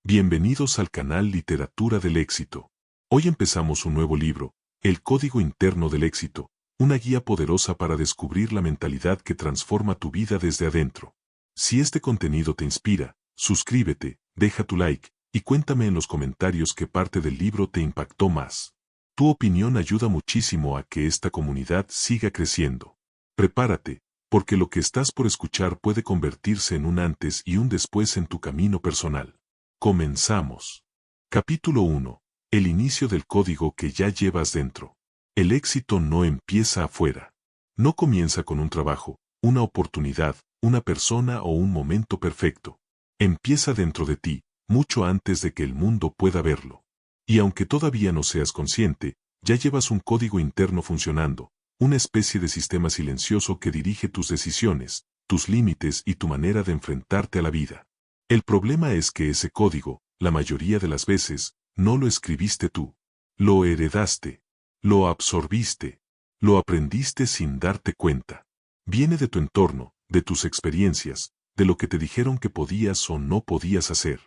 Bienvenidos al canal Literatura del Éxito. Hoy empezamos un nuevo libro, El Código Interno del Éxito, una guía poderosa para descubrir la mentalidad que transforma tu vida desde adentro. Si este contenido te inspira, suscríbete, deja tu like, y cuéntame en los comentarios qué parte del libro te impactó más. Tu opinión ayuda muchísimo a que esta comunidad siga creciendo. Prepárate, porque lo que estás por escuchar puede convertirse en un antes y un después en tu camino personal. Comenzamos. Capítulo 1. El inicio del código que ya llevas dentro. El éxito no empieza afuera. No comienza con un trabajo, una oportunidad, una persona o un momento perfecto. Empieza dentro de ti, mucho antes de que el mundo pueda verlo. Y aunque todavía no seas consciente, ya llevas un código interno funcionando, una especie de sistema silencioso que dirige tus decisiones, tus límites y tu manera de enfrentarte a la vida. El problema es que ese código, la mayoría de las veces, no lo escribiste tú. Lo heredaste. Lo absorbiste. Lo aprendiste sin darte cuenta. Viene de tu entorno, de tus experiencias, de lo que te dijeron que podías o no podías hacer.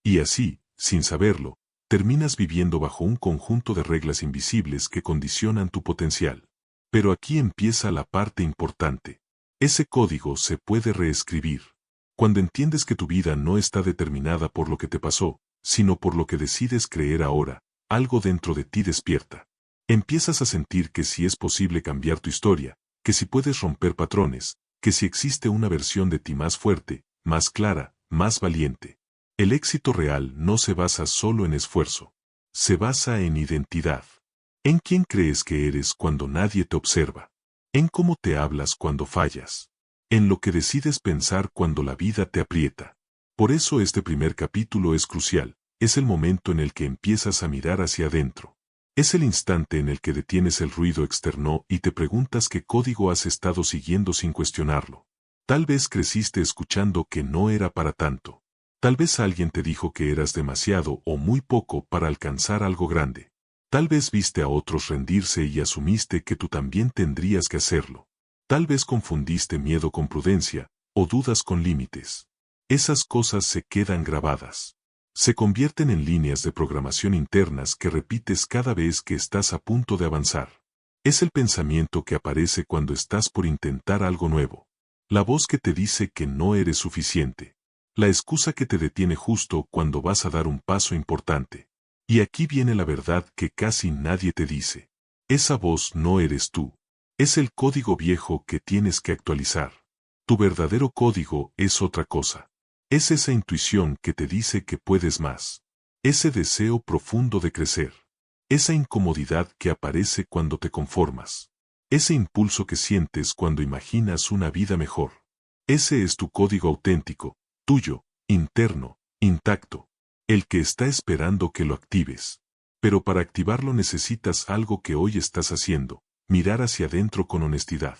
Y así, sin saberlo, terminas viviendo bajo un conjunto de reglas invisibles que condicionan tu potencial. Pero aquí empieza la parte importante. Ese código se puede reescribir. Cuando entiendes que tu vida no está determinada por lo que te pasó, sino por lo que decides creer ahora, algo dentro de ti despierta. Empiezas a sentir que sí es posible cambiar tu historia, que sí puedes romper patrones, que sí existe una versión de ti más fuerte, más clara, más valiente. El éxito real no se basa solo en esfuerzo. Se basa en identidad. En quién crees que eres cuando nadie te observa. En cómo te hablas cuando fallas. En lo que decides pensar cuando la vida te aprieta. Por eso este primer capítulo es crucial, es el momento en el que empiezas a mirar hacia adentro. Es el instante en el que detienes el ruido externo y te preguntas qué código has estado siguiendo sin cuestionarlo. Tal vez creciste escuchando que no era para tanto. Tal vez alguien te dijo que eras demasiado o muy poco para alcanzar algo grande. Tal vez viste a otros rendirse y asumiste que tú también tendrías que hacerlo. Tal vez confundiste miedo con prudencia, o dudas con límites. Esas cosas se quedan grabadas. Se convierten en líneas de programación internas que repites cada vez que estás a punto de avanzar. Es el pensamiento que aparece cuando estás por intentar algo nuevo. La voz que te dice que no eres suficiente. La excusa que te detiene justo cuando vas a dar un paso importante. Y aquí viene la verdad que casi nadie te dice. Esa voz no eres tú. Es el código viejo que tienes que actualizar. Tu verdadero código es otra cosa. Es esa intuición que te dice que puedes más. Ese deseo profundo de crecer. Esa incomodidad que aparece cuando te conformas. Ese impulso que sientes cuando imaginas una vida mejor. Ese es tu código auténtico, tuyo, interno, intacto. El que está esperando que lo actives. Pero para activarlo necesitas algo que hoy estás haciendo. Mirar hacia adentro con honestidad.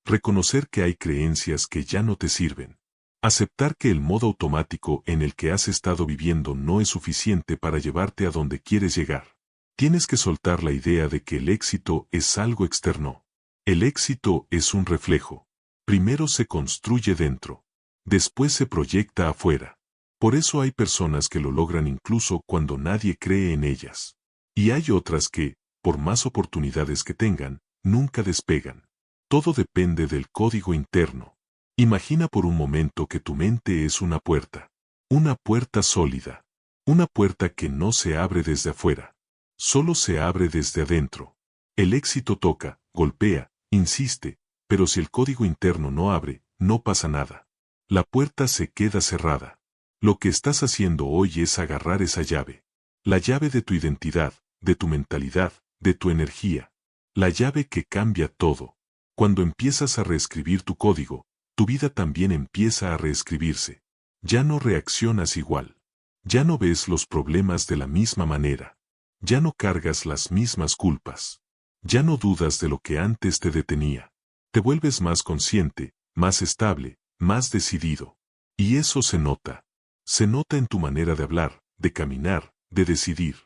Reconocer que hay creencias que ya no te sirven. Aceptar que el modo automático en el que has estado viviendo no es suficiente para llevarte a donde quieres llegar. Tienes que soltar la idea de que el éxito es algo externo. El éxito es un reflejo. Primero se construye dentro. Después se proyecta afuera. Por eso hay personas que lo logran incluso cuando nadie cree en ellas. Y hay otras que, por más oportunidades que tengan, nunca despegan. Todo depende del código interno. Imagina por un momento que tu mente es una puerta. Una puerta sólida. Una puerta que no se abre desde afuera. Solo se abre desde adentro. El éxito toca, golpea, insiste, pero si el código interno no abre, no pasa nada. La puerta se queda cerrada. Lo que estás haciendo hoy es agarrar esa llave. La llave de tu identidad, de tu mentalidad, de tu energía. La llave que cambia todo. Cuando empiezas a reescribir tu código, tu vida también empieza a reescribirse. Ya no reaccionas igual. Ya no ves los problemas de la misma manera. Ya no cargas las mismas culpas. Ya no dudas de lo que antes te detenía. Te vuelves más consciente, más estable, más decidido. Y eso se nota. Se nota en tu manera de hablar, de caminar, de decidir.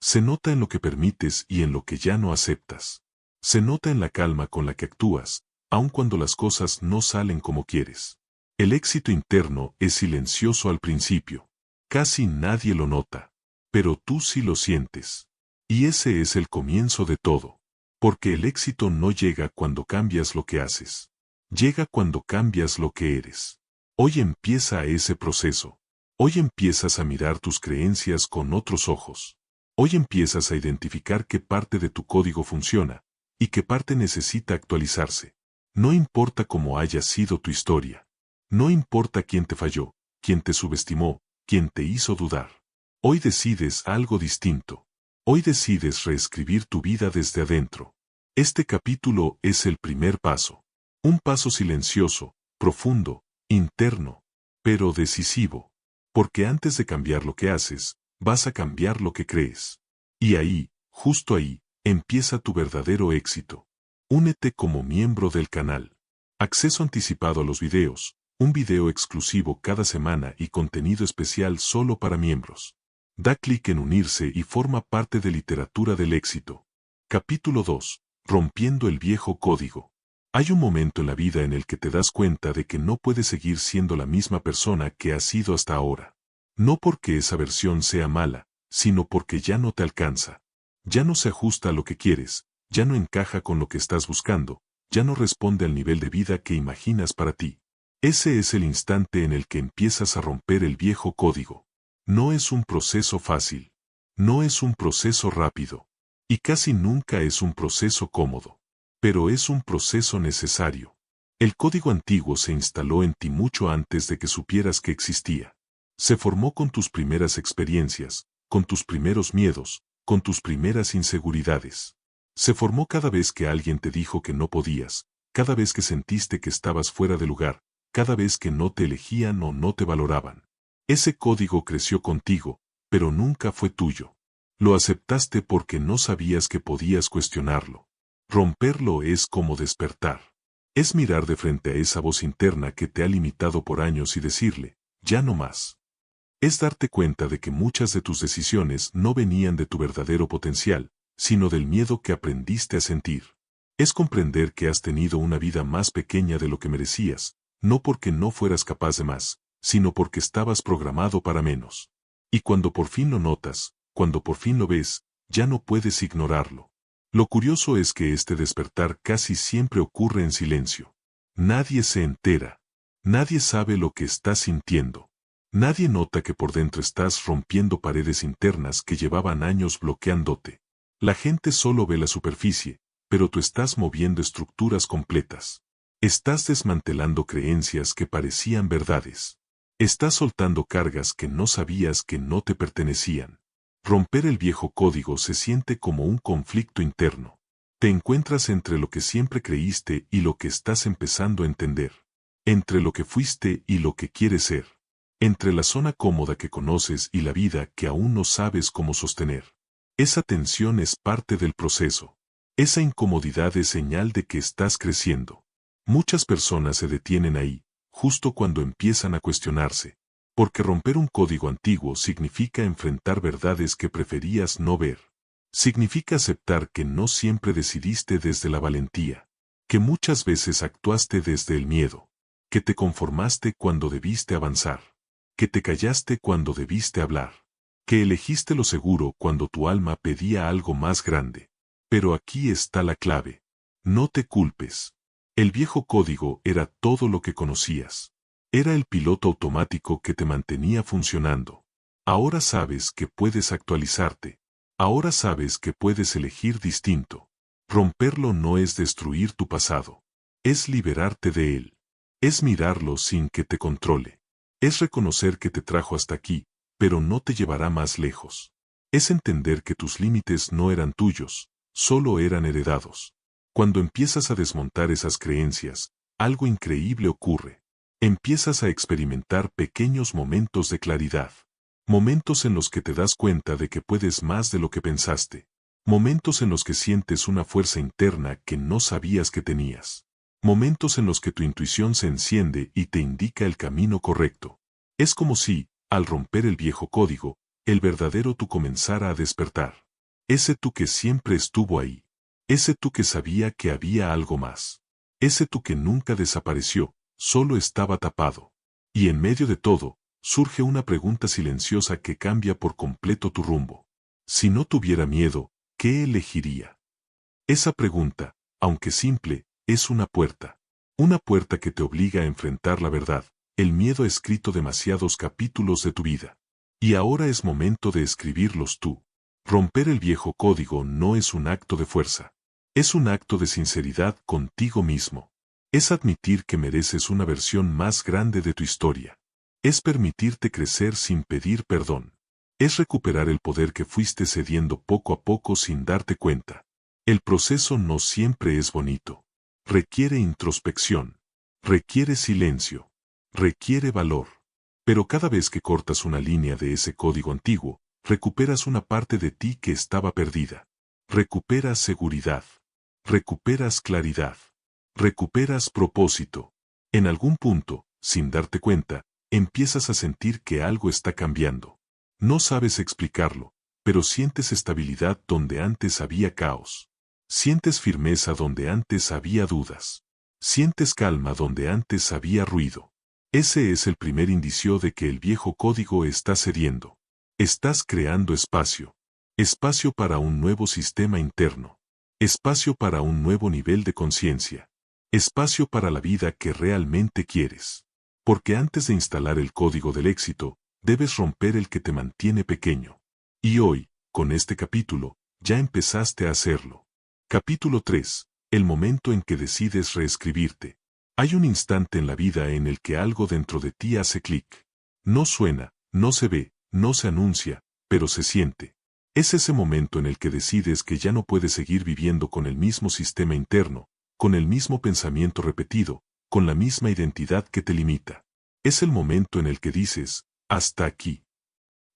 Se nota en lo que permites y en lo que ya no aceptas. Se nota en la calma con la que actúas, aun cuando las cosas no salen como quieres. El éxito interno es silencioso al principio. Casi nadie lo nota. Pero tú sí lo sientes. Y ese es el comienzo de todo. Porque el éxito no llega cuando cambias lo que haces. Llega cuando cambias lo que eres. Hoy empieza ese proceso. Hoy empiezas a mirar tus creencias con otros ojos. Hoy empiezas a identificar qué parte de tu código funciona y qué parte necesita actualizarse. No importa cómo haya sido tu historia. No importa quién te falló, quién te subestimó, quién te hizo dudar. Hoy decides algo distinto. Hoy decides reescribir tu vida desde adentro. Este capítulo es el primer paso. Un paso silencioso, profundo, interno, pero decisivo. Porque antes de cambiar lo que haces, vas a cambiar lo que crees. Y ahí, justo ahí, empieza tu verdadero éxito. Únete como miembro del canal. Acceso anticipado a los videos, un video exclusivo cada semana y contenido especial solo para miembros. Da clic en unirse y forma parte de Literatura del Éxito. Capítulo 2. Rompiendo el viejo código. Hay un momento en la vida en el que te das cuenta de que no puedes seguir siendo la misma persona que has sido hasta ahora. No porque esa versión sea mala, sino porque ya no te alcanza. Ya no se ajusta a lo que quieres, ya no encaja con lo que estás buscando, ya no responde al nivel de vida que imaginas para ti. Ese es el instante en el que empiezas a romper el viejo código. No es un proceso fácil. No es un proceso rápido. Y casi nunca es un proceso cómodo. Pero es un proceso necesario. El código antiguo se instaló en ti mucho antes de que supieras que existía. Se formó con tus primeras experiencias, con tus primeros miedos, con tus primeras inseguridades. Se formó cada vez que alguien te dijo que no podías, cada vez que sentiste que estabas fuera de lugar, cada vez que no te elegían o no te valoraban. Ese código creció contigo, pero nunca fue tuyo. Lo aceptaste porque no sabías que podías cuestionarlo. Romperlo es como despertar. Es mirar de frente a esa voz interna que te ha limitado por años y decirle, ya no más. Es darte cuenta de que muchas de tus decisiones no venían de tu verdadero potencial, sino del miedo que aprendiste a sentir. Es comprender que has tenido una vida más pequeña de lo que merecías, no porque no fueras capaz de más, sino porque estabas programado para menos. Y cuando por fin lo notas, cuando por fin lo ves, ya no puedes ignorarlo. Lo curioso es que este despertar casi siempre ocurre en silencio. Nadie se entera. Nadie sabe lo que estás sintiendo. Nadie nota que por dentro estás rompiendo paredes internas que llevaban años bloqueándote. La gente solo ve la superficie, pero tú estás moviendo estructuras completas. Estás desmantelando creencias que parecían verdades. Estás soltando cargas que no sabías que no te pertenecían. Romper el viejo código se siente como un conflicto interno. Te encuentras entre lo que siempre creíste y lo que estás empezando a entender. Entre lo que fuiste y lo que quieres ser. Entre la zona cómoda que conoces y la vida que aún no sabes cómo sostener. Esa tensión es parte del proceso. Esa incomodidad es señal de que estás creciendo. Muchas personas se detienen ahí, justo cuando empiezan a cuestionarse. Porque romper un código antiguo significa enfrentar verdades que preferías no ver. Significa aceptar que no siempre decidiste desde la valentía. Que muchas veces actuaste desde el miedo. Que te conformaste cuando debiste avanzar. Que te callaste cuando debiste hablar. Que elegiste lo seguro cuando tu alma pedía algo más grande. Pero aquí está la clave. No te culpes. El viejo código era todo lo que conocías. Era el piloto automático que te mantenía funcionando. Ahora sabes que puedes actualizarte. Ahora sabes que puedes elegir distinto. Romperlo no es destruir tu pasado. Es liberarte de él. Es mirarlo sin que te controle. Es reconocer que te trajo hasta aquí, pero no te llevará más lejos. Es entender que tus límites no eran tuyos, solo eran heredados. Cuando empiezas a desmontar esas creencias, algo increíble ocurre. Empiezas a experimentar pequeños momentos de claridad. Momentos en los que te das cuenta de que puedes más de lo que pensaste. Momentos en los que sientes una fuerza interna que no sabías que tenías. Momentos en los que tu intuición se enciende y te indica el camino correcto. Es como si, al romper el viejo código, el verdadero tú comenzara a despertar. Ese tú que siempre estuvo ahí. Ese tú que sabía que había algo más. Ese tú que nunca desapareció, solo estaba tapado. Y en medio de todo, surge una pregunta silenciosa que cambia por completo tu rumbo. Si no tuviera miedo, ¿qué elegiría? Esa pregunta, aunque simple, es una puerta. Una puerta que te obliga a enfrentar la verdad. El miedo ha escrito demasiados capítulos de tu vida. Y ahora es momento de escribirlos tú. Romper el viejo código no es un acto de fuerza. Es un acto de sinceridad contigo mismo. Es admitir que mereces una versión más grande de tu historia. Es permitirte crecer sin pedir perdón. Es recuperar el poder que fuiste cediendo poco a poco sin darte cuenta. El proceso no siempre es bonito. Requiere introspección. Requiere silencio. Requiere valor. Pero cada vez que cortas una línea de ese código antiguo, recuperas una parte de ti que estaba perdida. Recuperas seguridad. Recuperas claridad. Recuperas propósito. En algún punto, sin darte cuenta, empiezas a sentir que algo está cambiando. No sabes explicarlo, pero sientes estabilidad donde antes había caos. Sientes firmeza donde antes había dudas. Sientes calma donde antes había ruido. Ese es el primer indicio de que el viejo código está cediendo. Estás creando espacio. Espacio para un nuevo sistema interno. Espacio para un nuevo nivel de conciencia. Espacio para la vida que realmente quieres. Porque antes de instalar el código del éxito, debes romper el que te mantiene pequeño. Y hoy, con este capítulo, ya empezaste a hacerlo. Capítulo 3. El momento en que decides reescribirte. Hay un instante en la vida en el que algo dentro de ti hace clic. No suena, no se ve, no se anuncia, pero se siente. Es ese momento en el que decides que ya no puedes seguir viviendo con el mismo sistema interno, con el mismo pensamiento repetido, con la misma identidad que te limita. Es el momento en el que dices, hasta aquí.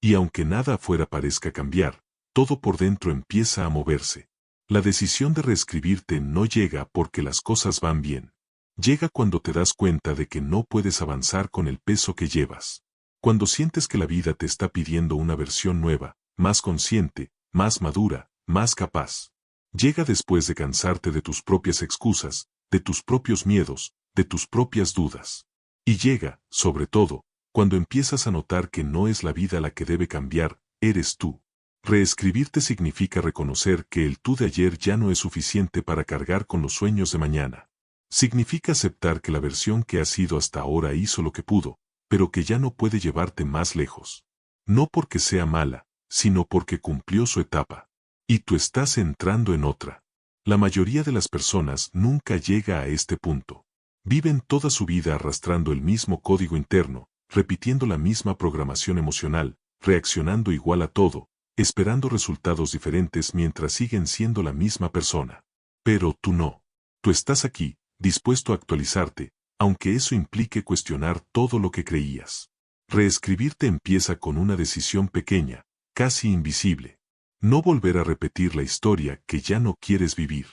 Y aunque nada afuera parezca cambiar, todo por dentro empieza a moverse. La decisión de reescribirte no llega porque las cosas van bien. Llega cuando te das cuenta de que no puedes avanzar con el peso que llevas. Cuando sientes que la vida te está pidiendo una versión nueva, más consciente, más madura, más capaz. Llega después de cansarte de tus propias excusas, de tus propios miedos, de tus propias dudas. Y llega, sobre todo, cuando empiezas a notar que no es la vida la que debe cambiar, eres tú. Reescribirte significa reconocer que el tú de ayer ya no es suficiente para cargar con los sueños de mañana. Significa aceptar que la versión que has sido hasta ahora hizo lo que pudo, pero que ya no puede llevarte más lejos. No porque sea mala, sino porque cumplió su etapa. Y tú estás entrando en otra. La mayoría de las personas nunca llega a este punto. Viven toda su vida arrastrando el mismo código interno, repitiendo la misma programación emocional, reaccionando igual a todo, esperando resultados diferentes mientras siguen siendo la misma persona. Pero tú no. Tú estás aquí, dispuesto a actualizarte, aunque eso implique cuestionar todo lo que creías. Reescribirte empieza con una decisión pequeña, casi invisible. No volver a repetir la historia que ya no quieres vivir.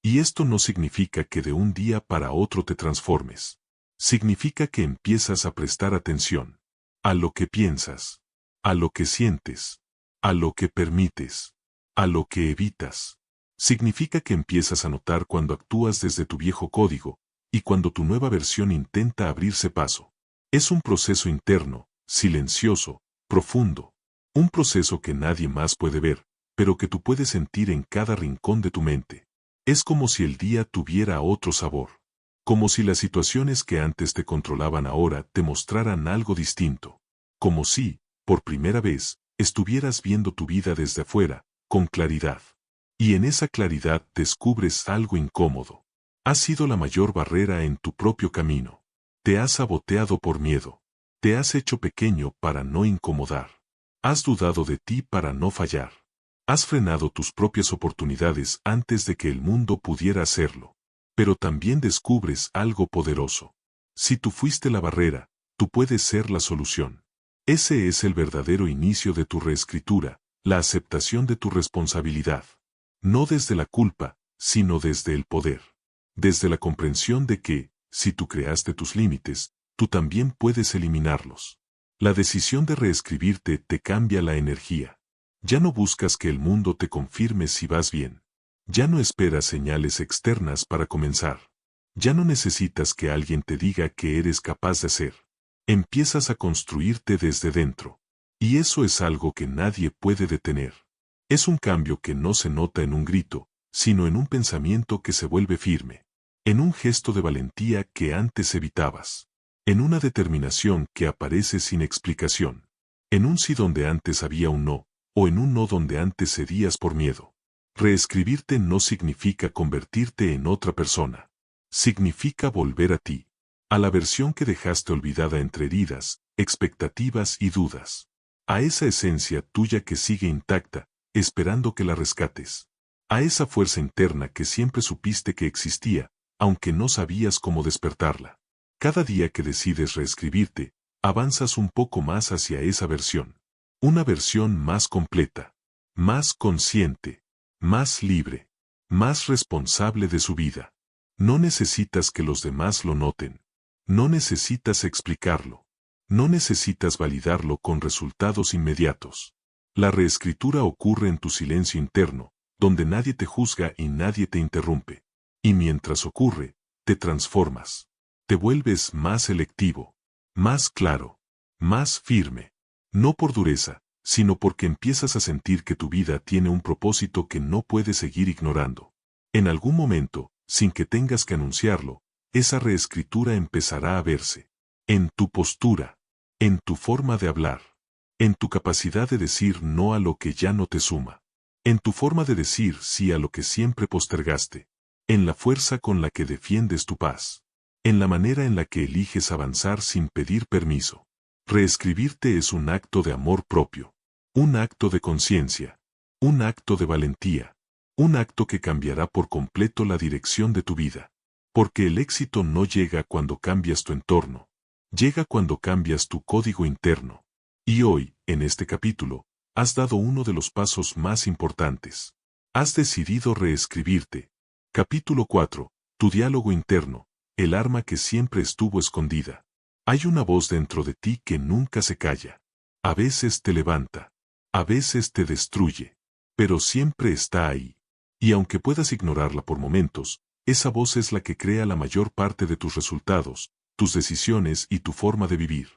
Y esto no significa que de un día para otro te transformes. Significa que empiezas a prestar atención a lo que piensas, a lo que sientes, a lo que permites, a lo que evitas. Significa que empiezas a notar cuando actúas desde tu viejo código y cuando tu nueva versión intenta abrirse paso. Es un proceso interno, silencioso, profundo. Un proceso que nadie más puede ver, pero que tú puedes sentir en cada rincón de tu mente. Es como si el día tuviera otro sabor. Como si las situaciones que antes te controlaban ahora te mostraran algo distinto. Como si, por primera vez, estuvieras viendo tu vida desde afuera, con claridad. Y en esa claridad descubres algo incómodo. Has sido la mayor barrera en tu propio camino. Te has saboteado por miedo. Te has hecho pequeño para no incomodar. Has dudado de ti para no fallar. Has frenado tus propias oportunidades antes de que el mundo pudiera hacerlo. Pero también descubres algo poderoso. Si tú fuiste la barrera, tú puedes ser la solución. Ese es el verdadero inicio de tu reescritura, la aceptación de tu responsabilidad. No desde la culpa, sino desde el poder. Desde la comprensión de que, si tú creaste tus límites, tú también puedes eliminarlos. La decisión de reescribirte te cambia la energía. Ya no buscas que el mundo te confirme si vas bien. Ya no esperas señales externas para comenzar. Ya no necesitas que alguien te diga que eres capaz de hacer. Empiezas a construirte desde dentro. Y eso es algo que nadie puede detener. Es un cambio que no se nota en un grito, sino en un pensamiento que se vuelve firme. En un gesto de valentía que antes evitabas. En una determinación que aparece sin explicación. En un sí donde antes había un no, o en un no donde antes cedías por miedo. Reescribirte no significa convertirte en otra persona. Significa volver a ti. A la versión que dejaste olvidada entre heridas, expectativas y dudas. A esa esencia tuya que sigue intacta, esperando que la rescates. A esa fuerza interna que siempre supiste que existía, aunque no sabías cómo despertarla. Cada día que decides reescribirte, avanzas un poco más hacia esa versión. Una versión más completa, más consciente, más libre, más responsable de su vida. No necesitas que los demás lo noten. No necesitas explicarlo. No necesitas validarlo con resultados inmediatos. La reescritura ocurre en tu silencio interno, donde nadie te juzga y nadie te interrumpe. Y mientras ocurre, te transformas. Te vuelves más selectivo, más claro, más firme. No por dureza, sino porque empiezas a sentir que tu vida tiene un propósito que no puedes seguir ignorando. En algún momento, sin que tengas que anunciarlo, esa reescritura empezará a verse. En tu postura, en tu forma de hablar, en tu capacidad de decir no a lo que ya no te suma, en tu forma de decir sí a lo que siempre postergaste, en la fuerza con la que defiendes tu paz, en la manera en la que eliges avanzar sin pedir permiso. Reescribirte es un acto de amor propio, un acto de conciencia, un acto de valentía, un acto que cambiará por completo la dirección de tu vida. Porque el éxito no llega cuando cambias tu entorno, llega cuando cambias tu código interno. Y hoy, en este capítulo, has dado uno de los pasos más importantes. Has decidido reescribirte. Capítulo 4. Tu diálogo interno, el arma que siempre estuvo escondida. Hay una voz dentro de ti que nunca se calla. A veces te levanta, a veces te destruye, pero siempre está ahí. Y aunque puedas ignorarla por momentos, esa voz es la que crea la mayor parte de tus resultados, tus decisiones y tu forma de vivir.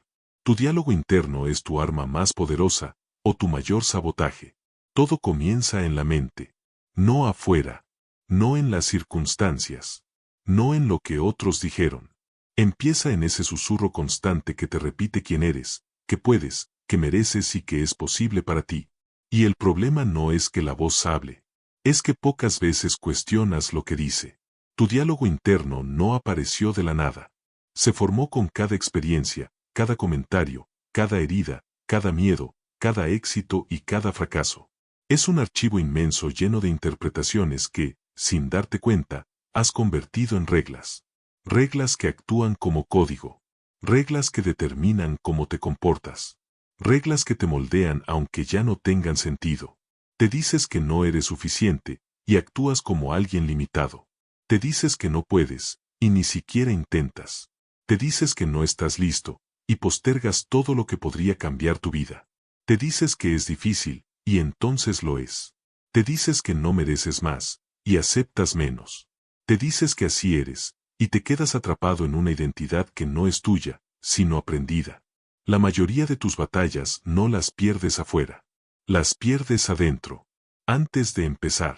Tu diálogo interno es tu arma más poderosa, o tu mayor sabotaje. Todo comienza en la mente. No afuera. No en las circunstancias. No en lo que otros dijeron. Empieza en ese susurro constante que te repite quién eres, que puedes, que mereces y que es posible para ti. Y el problema no es que la voz hable. Es que pocas veces cuestionas lo que dice. Tu diálogo interno no apareció de la nada. Se formó con cada experiencia, cada comentario, cada herida, cada miedo, cada éxito y cada fracaso. Es un archivo inmenso lleno de interpretaciones que, sin darte cuenta, has convertido en reglas. Reglas que actúan como código. Reglas que determinan cómo te comportas. Reglas que te moldean aunque ya no tengan sentido. Te dices que no eres suficiente, y actúas como alguien limitado. Te dices que no puedes, y ni siquiera intentas. Te dices que no estás listo, y postergas todo lo que podría cambiar tu vida. Te dices que es difícil, y entonces lo es. Te dices que no mereces más, y aceptas menos. Te dices que así eres, y te quedas atrapado en una identidad que no es tuya, sino aprendida. La mayoría de tus batallas no las pierdes afuera. Las pierdes adentro. Antes de empezar.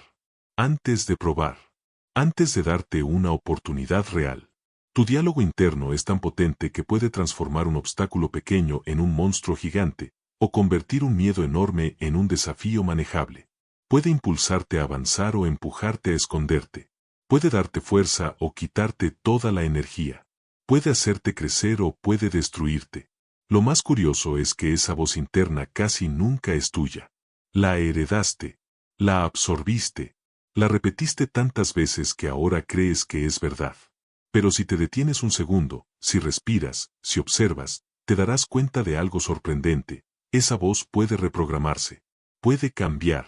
Antes de probar. Antes de darte una oportunidad real. Tu diálogo interno es tan potente que puede transformar un obstáculo pequeño en un monstruo gigante, o convertir un miedo enorme en un desafío manejable. Puede impulsarte a avanzar o empujarte a esconderte. Puede darte fuerza o quitarte toda la energía. Puede hacerte crecer o puede destruirte. Lo más curioso es que esa voz interna casi nunca es tuya. La heredaste. La absorbiste. La repetiste tantas veces que ahora crees que es verdad. Pero si te detienes un segundo, si respiras, si observas, te darás cuenta de algo sorprendente. Esa voz puede reprogramarse. Puede cambiar.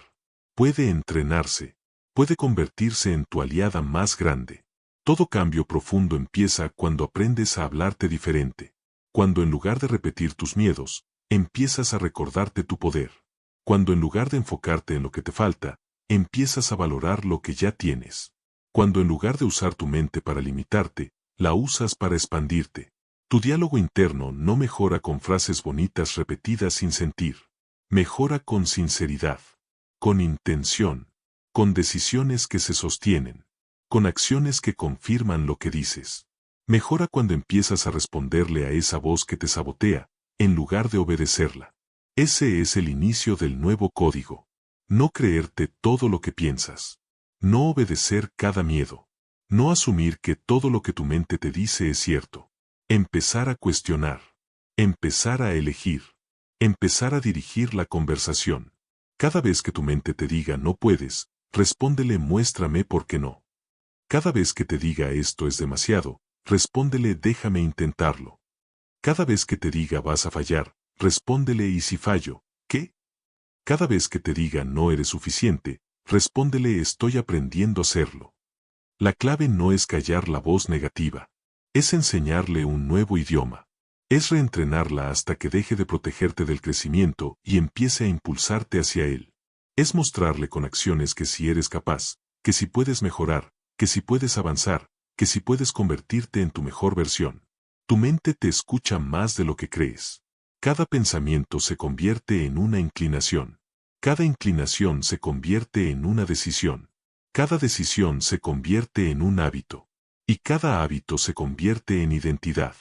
Puede entrenarse. Puede convertirse en tu aliada más grande. Todo cambio profundo empieza cuando aprendes a hablarte diferente. Cuando en lugar de repetir tus miedos, empiezas a recordarte tu poder. Cuando en lugar de enfocarte en lo que te falta, empiezas a valorar lo que ya tienes. Cuando en lugar de usar tu mente para limitarte, la usas para expandirte. Tu diálogo interno no mejora con frases bonitas repetidas sin sentir. Mejora con sinceridad, con intención, con decisiones que se sostienen, con acciones que confirman lo que dices. Mejora cuando empiezas a responderle a esa voz que te sabotea, en lugar de obedecerla. Ese es el inicio del nuevo código. No creerte todo lo que piensas. No obedecer cada miedo. No asumir que todo lo que tu mente te dice es cierto. Empezar a cuestionar. Empezar a elegir. Empezar a dirigir la conversación. Cada vez que tu mente te diga no puedes, respóndele muéstrame por qué no. Cada vez que te diga esto es demasiado, respóndele déjame intentarlo. Cada vez que te diga vas a fallar, respóndele y si fallo, ¿qué? Cada vez que te diga no eres suficiente, respóndele estoy aprendiendo a hacerlo. La clave no es callar la voz negativa. Es enseñarle un nuevo idioma. Es reentrenarla hasta que deje de protegerte del crecimiento y empiece a impulsarte hacia él. Es mostrarle con acciones que si eres capaz, que si puedes mejorar, que si puedes avanzar, que si puedes convertirte en tu mejor versión. Tu mente te escucha más de lo que crees. Cada pensamiento se convierte en una inclinación. Cada inclinación se convierte en una decisión. Cada decisión se convierte en un hábito. Y cada hábito se convierte en identidad.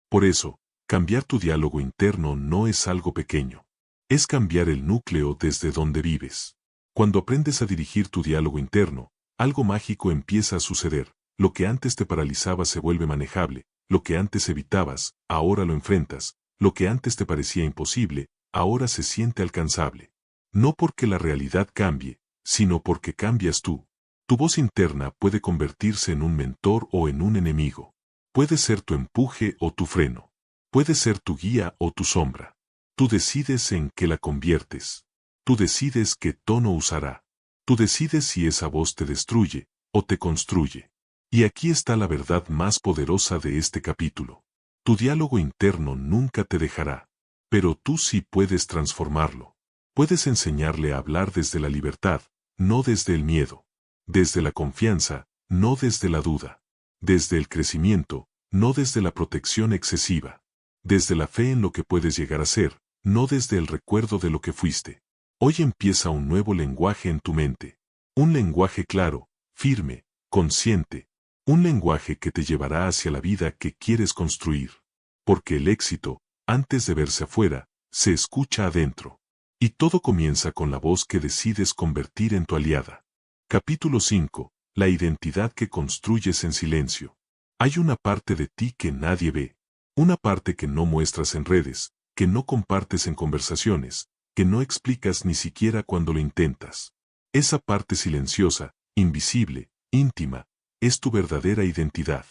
Por eso, cambiar tu diálogo interno no es algo pequeño. Es cambiar el núcleo desde donde vives. Cuando aprendes a dirigir tu diálogo interno, algo mágico empieza a suceder. Lo que antes te paralizaba se vuelve manejable. Lo que antes evitabas, ahora lo enfrentas. Lo que antes te parecía imposible, ahora se siente alcanzable. No porque la realidad cambie, sino porque cambias tú. Tu voz interna puede convertirse en un mentor o en un enemigo. Puede ser tu empuje o tu freno. Puede ser tu guía o tu sombra. Tú decides en qué la conviertes. Tú decides qué tono usará. Tú decides si esa voz te destruye o te construye. Y aquí está la verdad más poderosa de este capítulo. Tu diálogo interno nunca te dejará. Pero tú sí puedes transformarlo. Puedes enseñarle a hablar desde la libertad, no desde el miedo. Desde la confianza, no desde la duda. Desde el crecimiento, no desde la protección excesiva. Desde la fe en lo que puedes llegar a ser, no desde el recuerdo de lo que fuiste. Hoy empieza un nuevo lenguaje en tu mente. Un lenguaje claro, firme, consciente. Un lenguaje que te llevará hacia la vida que quieres construir. Porque el éxito, antes de verse afuera, se escucha adentro. Y todo comienza con la voz que decides convertir en tu aliada. Capítulo 5. La identidad que construyes en silencio. Hay una parte de ti que nadie ve. Una parte que no muestras en redes, que no compartes en conversaciones, que no explicas ni siquiera cuando lo intentas. Esa parte silenciosa, invisible, íntima, es tu verdadera identidad.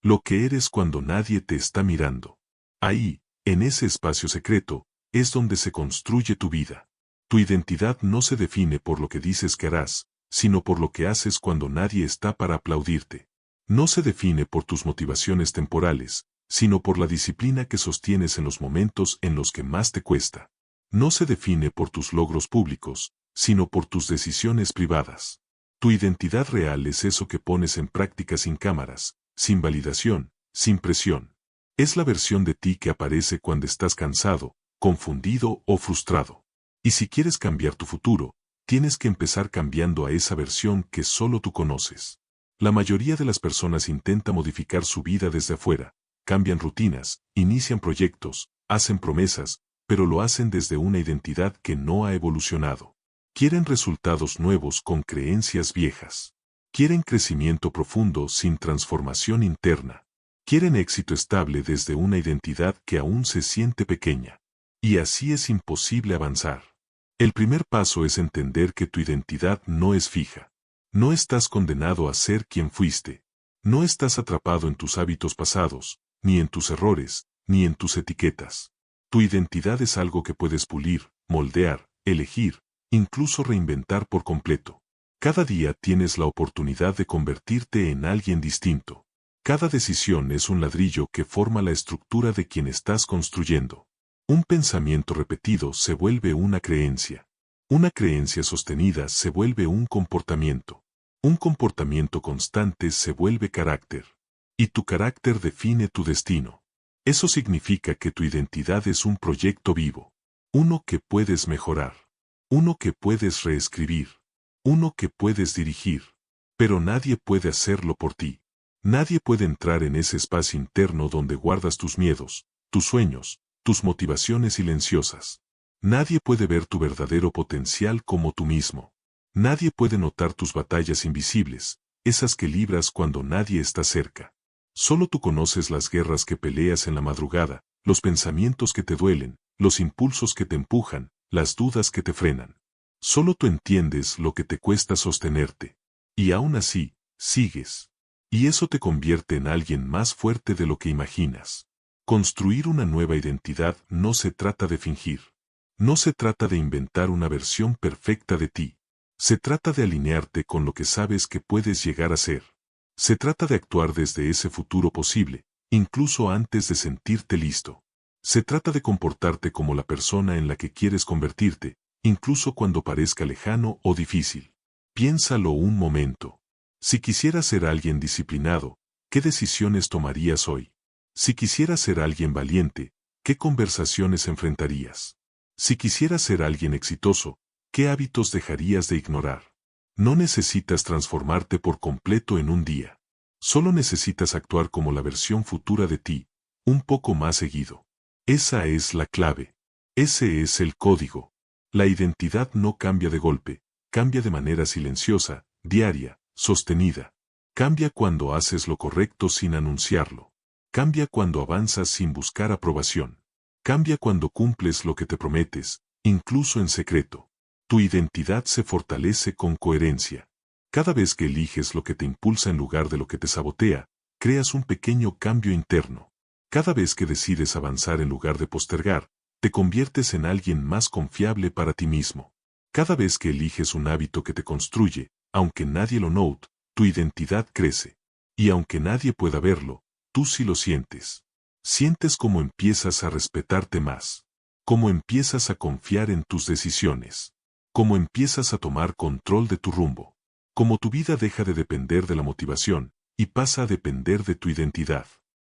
Lo que eres cuando nadie te está mirando. Ahí, en ese espacio secreto, es donde se construye tu vida. Tu identidad no se define por lo que dices que harás, sino por lo que haces cuando nadie está para aplaudirte. No se define por tus motivaciones temporales, sino por la disciplina que sostienes en los momentos en los que más te cuesta. No se define por tus logros públicos, sino por tus decisiones privadas. Tu identidad real es eso que pones en práctica sin cámaras, sin validación, sin presión. Es la versión de ti que aparece cuando estás cansado, confundido o frustrado. Y si quieres cambiar tu futuro, tienes que empezar cambiando a esa versión que solo tú conoces. La mayoría de las personas intenta modificar su vida desde afuera, cambian rutinas, inician proyectos, hacen promesas, pero lo hacen desde una identidad que no ha evolucionado. Quieren resultados nuevos con creencias viejas. Quieren crecimiento profundo sin transformación interna. Quieren éxito estable desde una identidad que aún se siente pequeña. Y así es imposible avanzar. El primer paso es entender que tu identidad no es fija. No estás condenado a ser quien fuiste. No estás atrapado en tus hábitos pasados, ni en tus errores, ni en tus etiquetas. Tu identidad es algo que puedes pulir, moldear, elegir, incluso reinventar por completo. Cada día tienes la oportunidad de convertirte en alguien distinto. Cada decisión es un ladrillo que forma la estructura de quien estás construyendo. Un pensamiento repetido se vuelve una creencia. Una creencia sostenida se vuelve un comportamiento. Un comportamiento constante se vuelve carácter. Y tu carácter define tu destino. Eso significa que tu identidad es un proyecto vivo. Uno que puedes mejorar. Uno que puedes reescribir. Uno que puedes dirigir. Pero nadie puede hacerlo por ti. Nadie puede entrar en ese espacio interno donde guardas tus miedos, tus sueños, tus motivaciones silenciosas. Nadie puede ver tu verdadero potencial como tú mismo. Nadie puede notar tus batallas invisibles, esas que libras cuando nadie está cerca. Solo tú conoces las guerras que peleas en la madrugada, los pensamientos que te duelen, los impulsos que te empujan, las dudas que te frenan. Solo tú entiendes lo que te cuesta sostenerte. Y aún así, sigues. Y eso te convierte en alguien más fuerte de lo que imaginas. Construir una nueva identidad no se trata de fingir. No se trata de inventar una versión perfecta de ti. Se trata de alinearte con lo que sabes que puedes llegar a ser. Se trata de actuar desde ese futuro posible, incluso antes de sentirte listo. Se trata de comportarte como la persona en la que quieres convertirte, incluso cuando parezca lejano o difícil. Piénsalo un momento. Si quisieras ser alguien disciplinado, ¿qué decisiones tomarías hoy? Si quisieras ser alguien valiente, ¿qué conversaciones enfrentarías? Si quisieras ser alguien exitoso, ¿qué hábitos dejarías de ignorar? No necesitas transformarte por completo en un día. Solo necesitas actuar como la versión futura de ti, un poco más seguido. Esa es la clave. Ese es el código. La identidad no cambia de golpe, cambia de manera silenciosa, diaria, sostenida. Cambia cuando haces lo correcto sin anunciarlo. Cambia cuando avanzas sin buscar aprobación. Cambia cuando cumples lo que te prometes, incluso en secreto. Tu identidad se fortalece con coherencia. Cada vez que eliges lo que te impulsa en lugar de lo que te sabotea, creas un pequeño cambio interno. Cada vez que decides avanzar en lugar de postergar, te conviertes en alguien más confiable para ti mismo. Cada vez que eliges un hábito que te construye, aunque nadie lo note, tu identidad crece. Y aunque nadie pueda verlo, tú sí lo sientes. Sientes cómo empiezas a respetarte más. Cómo empiezas a confiar en tus decisiones. Cómo empiezas a tomar control de tu rumbo. Cómo tu vida deja de depender de la motivación y pasa a depender de tu identidad.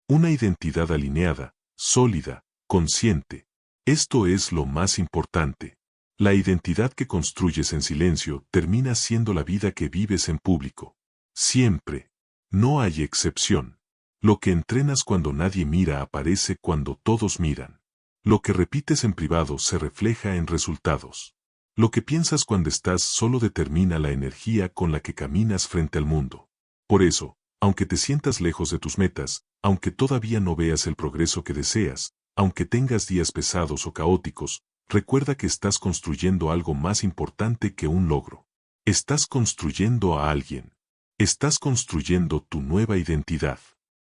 Una identidad alineada, sólida, consciente. Esto es lo más importante. La identidad que construyes en silencio termina siendo la vida que vives en público. Siempre. No hay excepción. Lo que entrenas cuando nadie mira aparece cuando todos miran. Lo que repites en privado se refleja en resultados. Lo que piensas cuando estás solo determina la energía con la que caminas frente al mundo. Por eso, aunque te sientas lejos de tus metas, aunque todavía no veas el progreso que deseas, aunque tengas días pesados o caóticos, recuerda que estás construyendo algo más importante que un logro. Estás construyendo a alguien. Estás construyendo tu nueva identidad.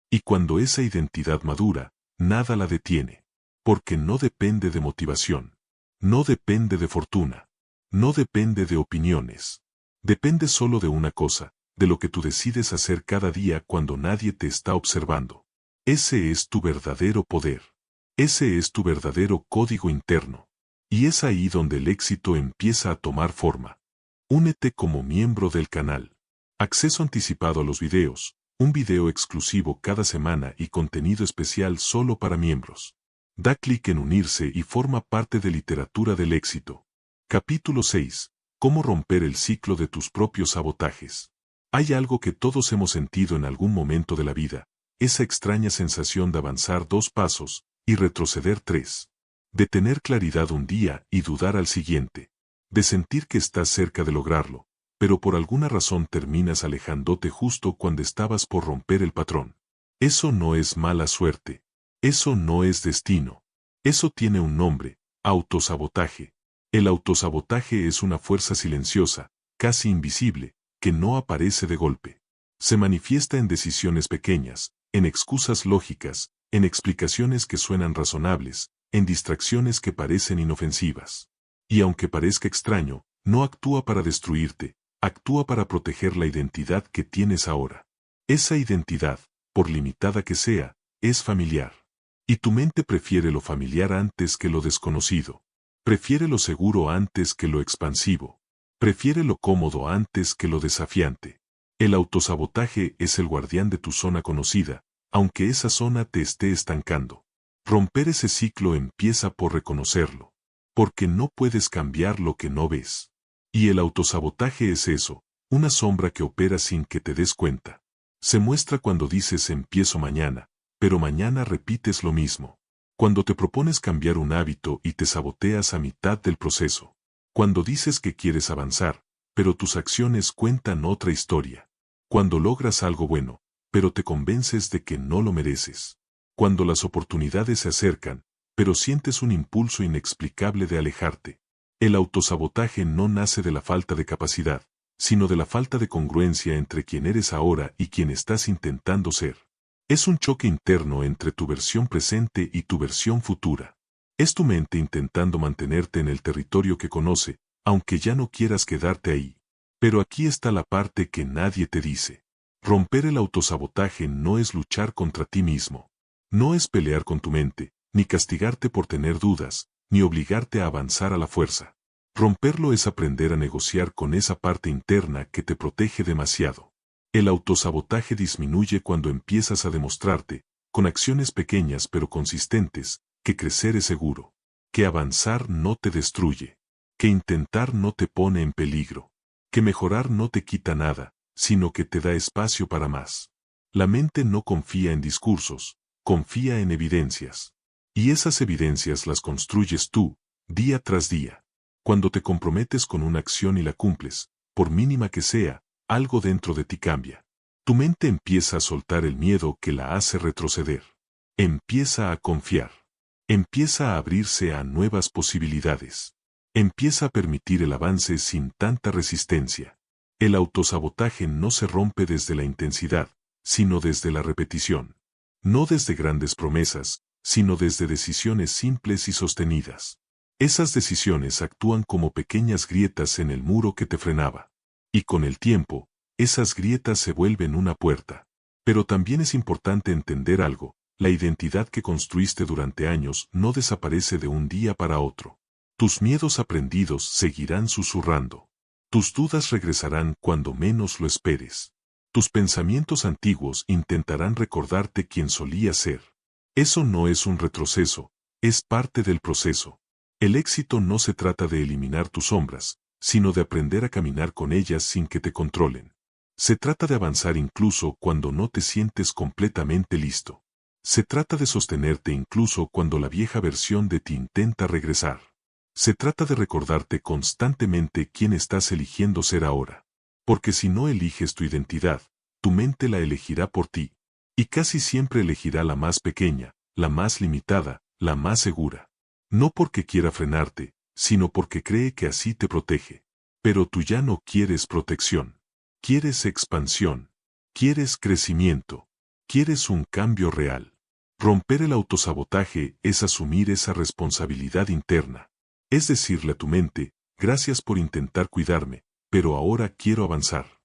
Y cuando esa identidad madura, nada la detiene. Porque no depende de motivación. No depende de fortuna. No depende de opiniones. Depende solo de una cosa, de lo que tú decides hacer cada día cuando nadie te está observando. Ese es tu verdadero poder. Ese es tu verdadero código interno. Y es ahí donde el éxito empieza a tomar forma. Únete como miembro del canal. Acceso anticipado a los videos, un video exclusivo cada semana y contenido especial solo para miembros. Da clic en unirse y forma parte de Literatura del Éxito. Capítulo 6. Cómo romper el ciclo de tus propios sabotajes. Hay algo que todos hemos sentido en algún momento de la vida, esa extraña sensación de avanzar 2 pasos y retroceder 3. De tener claridad un día y dudar al siguiente. De sentir que estás cerca de lograrlo, pero por alguna razón terminas alejándote justo cuando estabas por romper el patrón. Eso no es mala suerte. Eso no es destino. Eso tiene un nombre: autosabotaje. El autosabotaje es una fuerza silenciosa, casi invisible, que no aparece de golpe. Se manifiesta en decisiones pequeñas, en excusas lógicas, en explicaciones que suenan razonables, en distracciones que parecen inofensivas. Y aunque parezca extraño, no actúa para destruirte, actúa para proteger la identidad que tienes ahora. Esa identidad, por limitada que sea, es familiar. Y tu mente prefiere lo familiar antes que lo desconocido. Prefiere lo seguro antes que lo expansivo. Prefiere lo cómodo antes que lo desafiante. El autosabotaje es el guardián de tu zona conocida, aunque esa zona te esté estancando. Romper ese ciclo empieza por reconocerlo. Porque no puedes cambiar lo que no ves. Y el autosabotaje es eso, una sombra que opera sin que te des cuenta. Se muestra cuando dices empiezo mañana, pero mañana repites lo mismo. Cuando te propones cambiar un hábito y te saboteas a mitad del proceso. Cuando dices que quieres avanzar, pero tus acciones cuentan otra historia. Cuando logras algo bueno, pero te convences de que no lo mereces. Cuando las oportunidades se acercan, pero sientes un impulso inexplicable de alejarte. El autosabotaje no nace de la falta de capacidad, sino de la falta de congruencia entre quien eres ahora y quien estás intentando ser. Es un choque interno entre tu versión presente y tu versión futura. Es tu mente intentando mantenerte en el territorio que conoce, aunque ya no quieras quedarte ahí. Pero aquí está la parte que nadie te dice. Romper el autosabotaje no es luchar contra ti mismo. No es pelear con tu mente, ni castigarte por tener dudas, ni obligarte a avanzar a la fuerza. Romperlo es aprender a negociar con esa parte interna que te protege demasiado. El autosabotaje disminuye cuando empiezas a demostrarte, con acciones pequeñas pero consistentes, que crecer es seguro, que avanzar no te destruye, que intentar no te pone en peligro, que mejorar no te quita nada, sino que te da espacio para más. La mente no confía en discursos, confía en evidencias. Y esas evidencias las construyes tú, día tras día. Cuando te comprometes con una acción y la cumples, por mínima que sea, algo dentro de ti cambia. Tu mente empieza a soltar el miedo que la hace retroceder. Empieza a confiar. Empieza a abrirse a nuevas posibilidades. Empieza a permitir el avance sin tanta resistencia. El autosabotaje no se rompe desde la intensidad, sino desde la repetición. No desde grandes promesas, sino desde decisiones simples y sostenidas. Esas decisiones actúan como pequeñas grietas en el muro que te frenaba. Y con el tiempo, esas grietas se vuelven una puerta. Pero también es importante entender algo, la identidad que construiste durante años no desaparece de un día para otro. Tus miedos aprendidos seguirán susurrando. Tus dudas regresarán cuando menos lo esperes. Tus pensamientos antiguos intentarán recordarte quién solías ser. Eso no es un retroceso, es parte del proceso. El éxito no se trata de eliminar tus sombras, sino de aprender a caminar con ellas sin que te controlen. Se trata de avanzar incluso cuando no te sientes completamente listo. Se trata de sostenerte incluso cuando la vieja versión de ti intenta regresar. Se trata de recordarte constantemente quién estás eligiendo ser ahora. Porque si no eliges tu identidad, tu mente la elegirá por ti. Y casi siempre elegirá la más pequeña, la más limitada, la más segura. No porque quiera frenarte, sino porque cree que así te protege. Pero tú ya no quieres protección. Quieres expansión. Quieres crecimiento. Quieres un cambio real. Romper el autosabotaje es asumir esa responsabilidad interna. Es decirle a tu mente, gracias por intentar cuidarme, pero ahora quiero avanzar.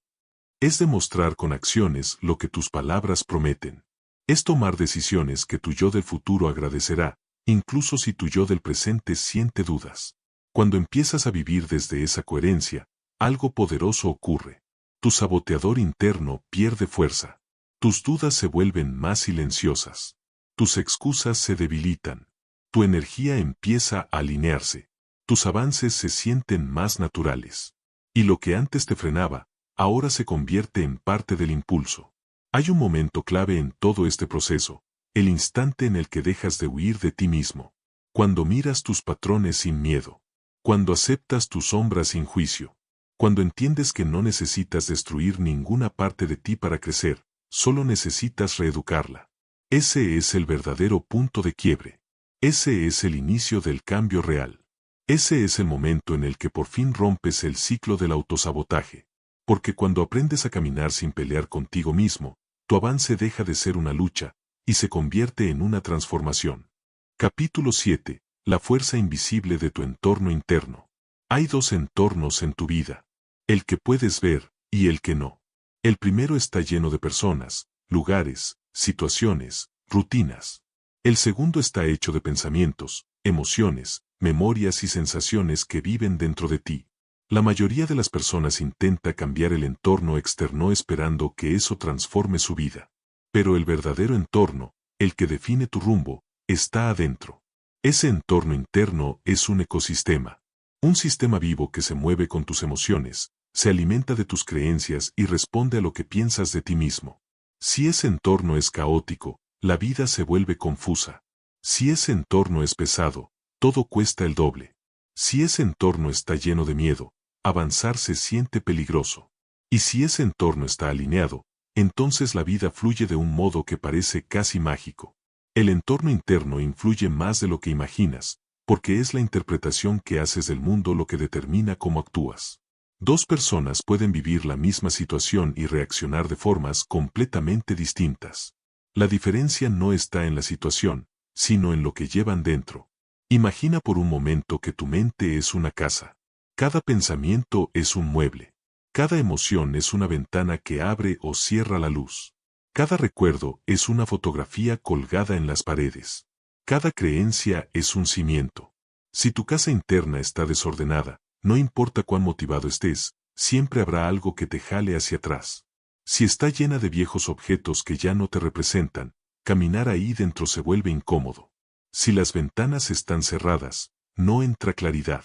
Es demostrar con acciones lo que tus palabras prometen. Es tomar decisiones que tu yo del futuro agradecerá, incluso si tu yo del presente siente dudas. Cuando empiezas a vivir desde esa coherencia, algo poderoso ocurre. Tu saboteador interno pierde fuerza. Tus dudas se vuelven más silenciosas. Tus excusas se debilitan. Tu energía empieza a alinearse. Tus avances se sienten más naturales. Y lo que antes te frenaba, ahora se convierte en parte del impulso. Hay un momento clave en todo este proceso, el instante en el que dejas de huir de ti mismo. Cuando miras tus patrones sin miedo. Cuando aceptas tus sombras sin juicio. Cuando entiendes que no necesitas destruir ninguna parte de ti para crecer, solo necesitas reeducarla. Ese es el verdadero punto de quiebre. Ese es el inicio del cambio real. Ese es el momento en el que por fin rompes el ciclo del autosabotaje. Porque cuando aprendes a caminar sin pelear contigo mismo, tu avance deja de ser una lucha, y se convierte en una transformación. Capítulo 7. La fuerza invisible de tu entorno interno. Hay dos entornos en tu vida. El que puedes ver, y el que no. El primero está lleno de personas, lugares, situaciones, rutinas. El segundo está hecho de pensamientos, emociones, memorias y sensaciones que viven dentro de ti. La mayoría de las personas intenta cambiar el entorno externo esperando que eso transforme su vida. Pero el verdadero entorno, el que define tu rumbo, está adentro. Ese entorno interno es un ecosistema. Un sistema vivo que se mueve con tus emociones, se alimenta de tus creencias y responde a lo que piensas de ti mismo. Si ese entorno es caótico, la vida se vuelve confusa. Si ese entorno es pesado, todo cuesta el doble. Si ese entorno está lleno de miedo, avanzar se siente peligroso. Y si ese entorno está alineado, entonces la vida fluye de un modo que parece casi mágico. El entorno interno influye más de lo que imaginas, porque es la interpretación que haces del mundo lo que determina cómo actúas. Dos personas pueden vivir la misma situación y reaccionar de formas completamente distintas. La diferencia no está en la situación, sino en lo que llevan dentro. Imagina por un momento que tu mente es una casa. Cada pensamiento es un mueble. Cada emoción es una ventana que abre o cierra la luz. Cada recuerdo es una fotografía colgada en las paredes. Cada creencia es un cimiento. Si tu casa interna está desordenada, no importa cuán motivado estés, siempre habrá algo que te jale hacia atrás. Si está llena de viejos objetos que ya no te representan, caminar ahí dentro se vuelve incómodo. Si las ventanas están cerradas, no entra claridad.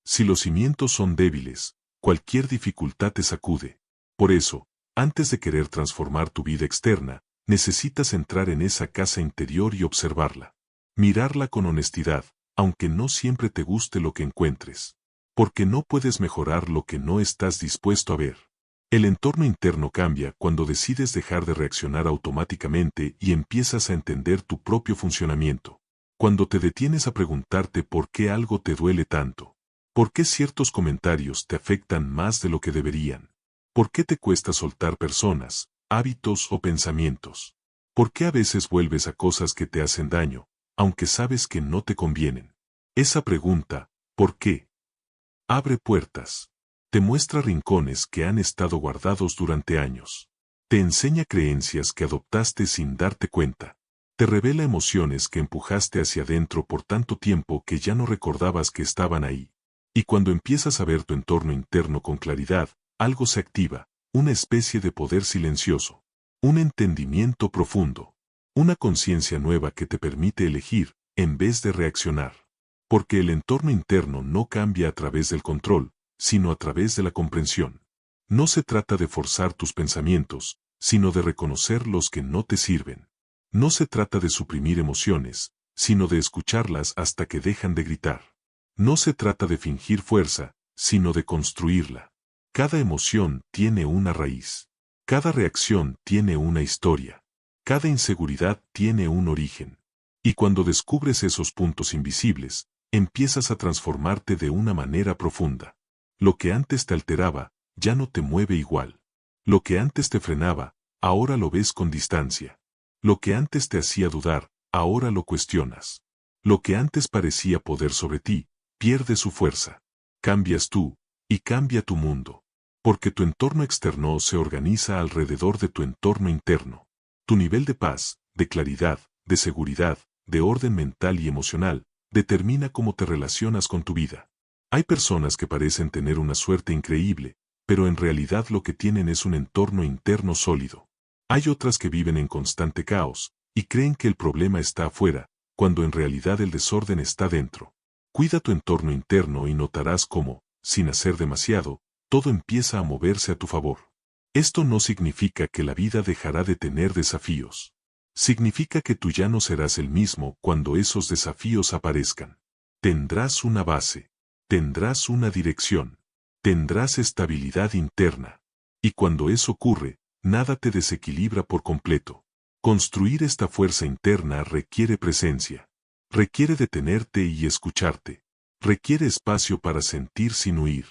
Si los cimientos son débiles, cualquier dificultad te sacude. Por eso, antes de querer transformar tu vida externa, necesitas entrar en esa casa interior y observarla. Mirarla con honestidad, aunque no siempre te guste lo que encuentres. Porque no puedes mejorar lo que no estás dispuesto a ver. El entorno interno cambia cuando decides dejar de reaccionar automáticamente y empiezas a entender tu propio funcionamiento. Cuando te detienes a preguntarte por qué algo te duele tanto. ¿Por qué ciertos comentarios te afectan más de lo que deberían? ¿Por qué te cuesta soltar personas, hábitos o pensamientos? ¿Por qué a veces vuelves a cosas que te hacen daño, aunque sabes que no te convienen? Esa pregunta, ¿por qué?, abre puertas. Te muestra rincones que han estado guardados durante años. Te enseña creencias que adoptaste sin darte cuenta. Te revela emociones que empujaste hacia adentro por tanto tiempo que ya no recordabas que estaban ahí. Y cuando empiezas a ver tu entorno interno con claridad, algo se activa, una especie de poder silencioso. Un entendimiento profundo. Una conciencia nueva que te permite elegir, en vez de reaccionar. Porque el entorno interno no cambia a través del control, sino a través de la comprensión. No se trata de forzar tus pensamientos, sino de reconocer los que no te sirven. No se trata de suprimir emociones, sino de escucharlas hasta que dejan de gritar. No se trata de fingir fuerza, sino de construirla. Cada emoción tiene una raíz. Cada reacción tiene una historia. Cada inseguridad tiene un origen. Y cuando descubres esos puntos invisibles, empiezas a transformarte de una manera profunda. Lo que antes te alteraba, ya no te mueve igual. Lo que antes te frenaba, ahora lo ves con distancia. Lo que antes te hacía dudar, ahora lo cuestionas. Lo que antes parecía poder sobre ti, pierde su fuerza. Cambias tú, y cambia tu mundo. Porque tu entorno externo se organiza alrededor de tu entorno interno. Tu nivel de paz, de claridad, de seguridad, de orden mental y emocional, determina cómo te relacionas con tu vida. Hay personas que parecen tener una suerte increíble, pero en realidad lo que tienen es un entorno interno sólido. Hay otras que viven en constante caos, y creen que el problema está afuera, cuando en realidad el desorden está dentro. Cuida tu entorno interno y notarás cómo, sin hacer demasiado, todo empieza a moverse a tu favor. Esto no significa que la vida dejará de tener desafíos. Significa que tú ya no serás el mismo cuando esos desafíos aparezcan. Tendrás una base. Tendrás una dirección. Tendrás estabilidad interna. Y cuando eso ocurre, nada te desequilibra por completo. Construir esta fuerza interna requiere presencia. Requiere detenerte y escucharte. Requiere espacio para sentir sin huir.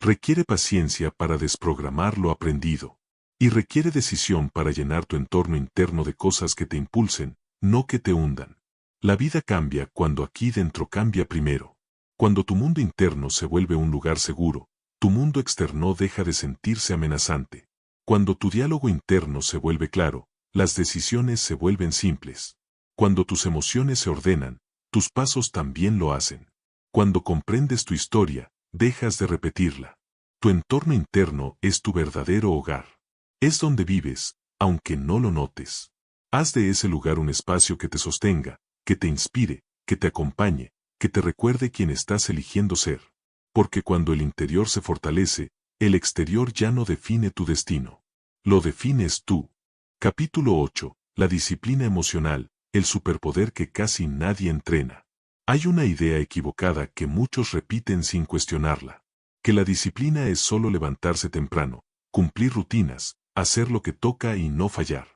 Requiere paciencia para desprogramar lo aprendido. Y requiere decisión para llenar tu entorno interno de cosas que te impulsen, no que te hundan. La vida cambia cuando aquí dentro cambia primero. Cuando tu mundo interno se vuelve un lugar seguro, tu mundo externo deja de sentirse amenazante. Cuando tu diálogo interno se vuelve claro, las decisiones se vuelven simples. Cuando tus emociones se ordenan, tus pasos también lo hacen. Cuando comprendes tu historia, dejas de repetirla. Tu entorno interno es tu verdadero hogar. Es donde vives, aunque no lo notes. Haz de ese lugar un espacio que te sostenga, que te inspire, que te acompañe, que te recuerde quién estás eligiendo ser. Porque cuando el interior se fortalece, el exterior ya no define tu destino. Lo defines tú. Capítulo 8. La disciplina emocional, el superpoder que casi nadie entrena. Hay una idea equivocada que muchos repiten sin cuestionarla. Que la disciplina es solo levantarse temprano, cumplir rutinas, hacer lo que toca y no fallar.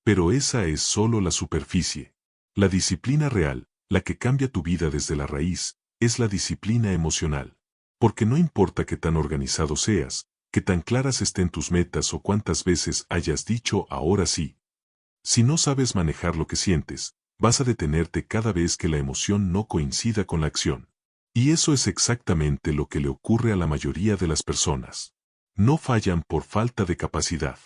Pero esa es solo la superficie. La disciplina real, la que cambia tu vida desde la raíz, es la disciplina emocional. Porque no importa qué tan organizado seas, qué tan claras estén tus metas o cuántas veces hayas dicho ahora sí. Si no sabes manejar lo que sientes, vas a detenerte cada vez que la emoción no coincida con la acción. Y eso es exactamente lo que le ocurre a la mayoría de las personas. No fallan por falta de capacidad.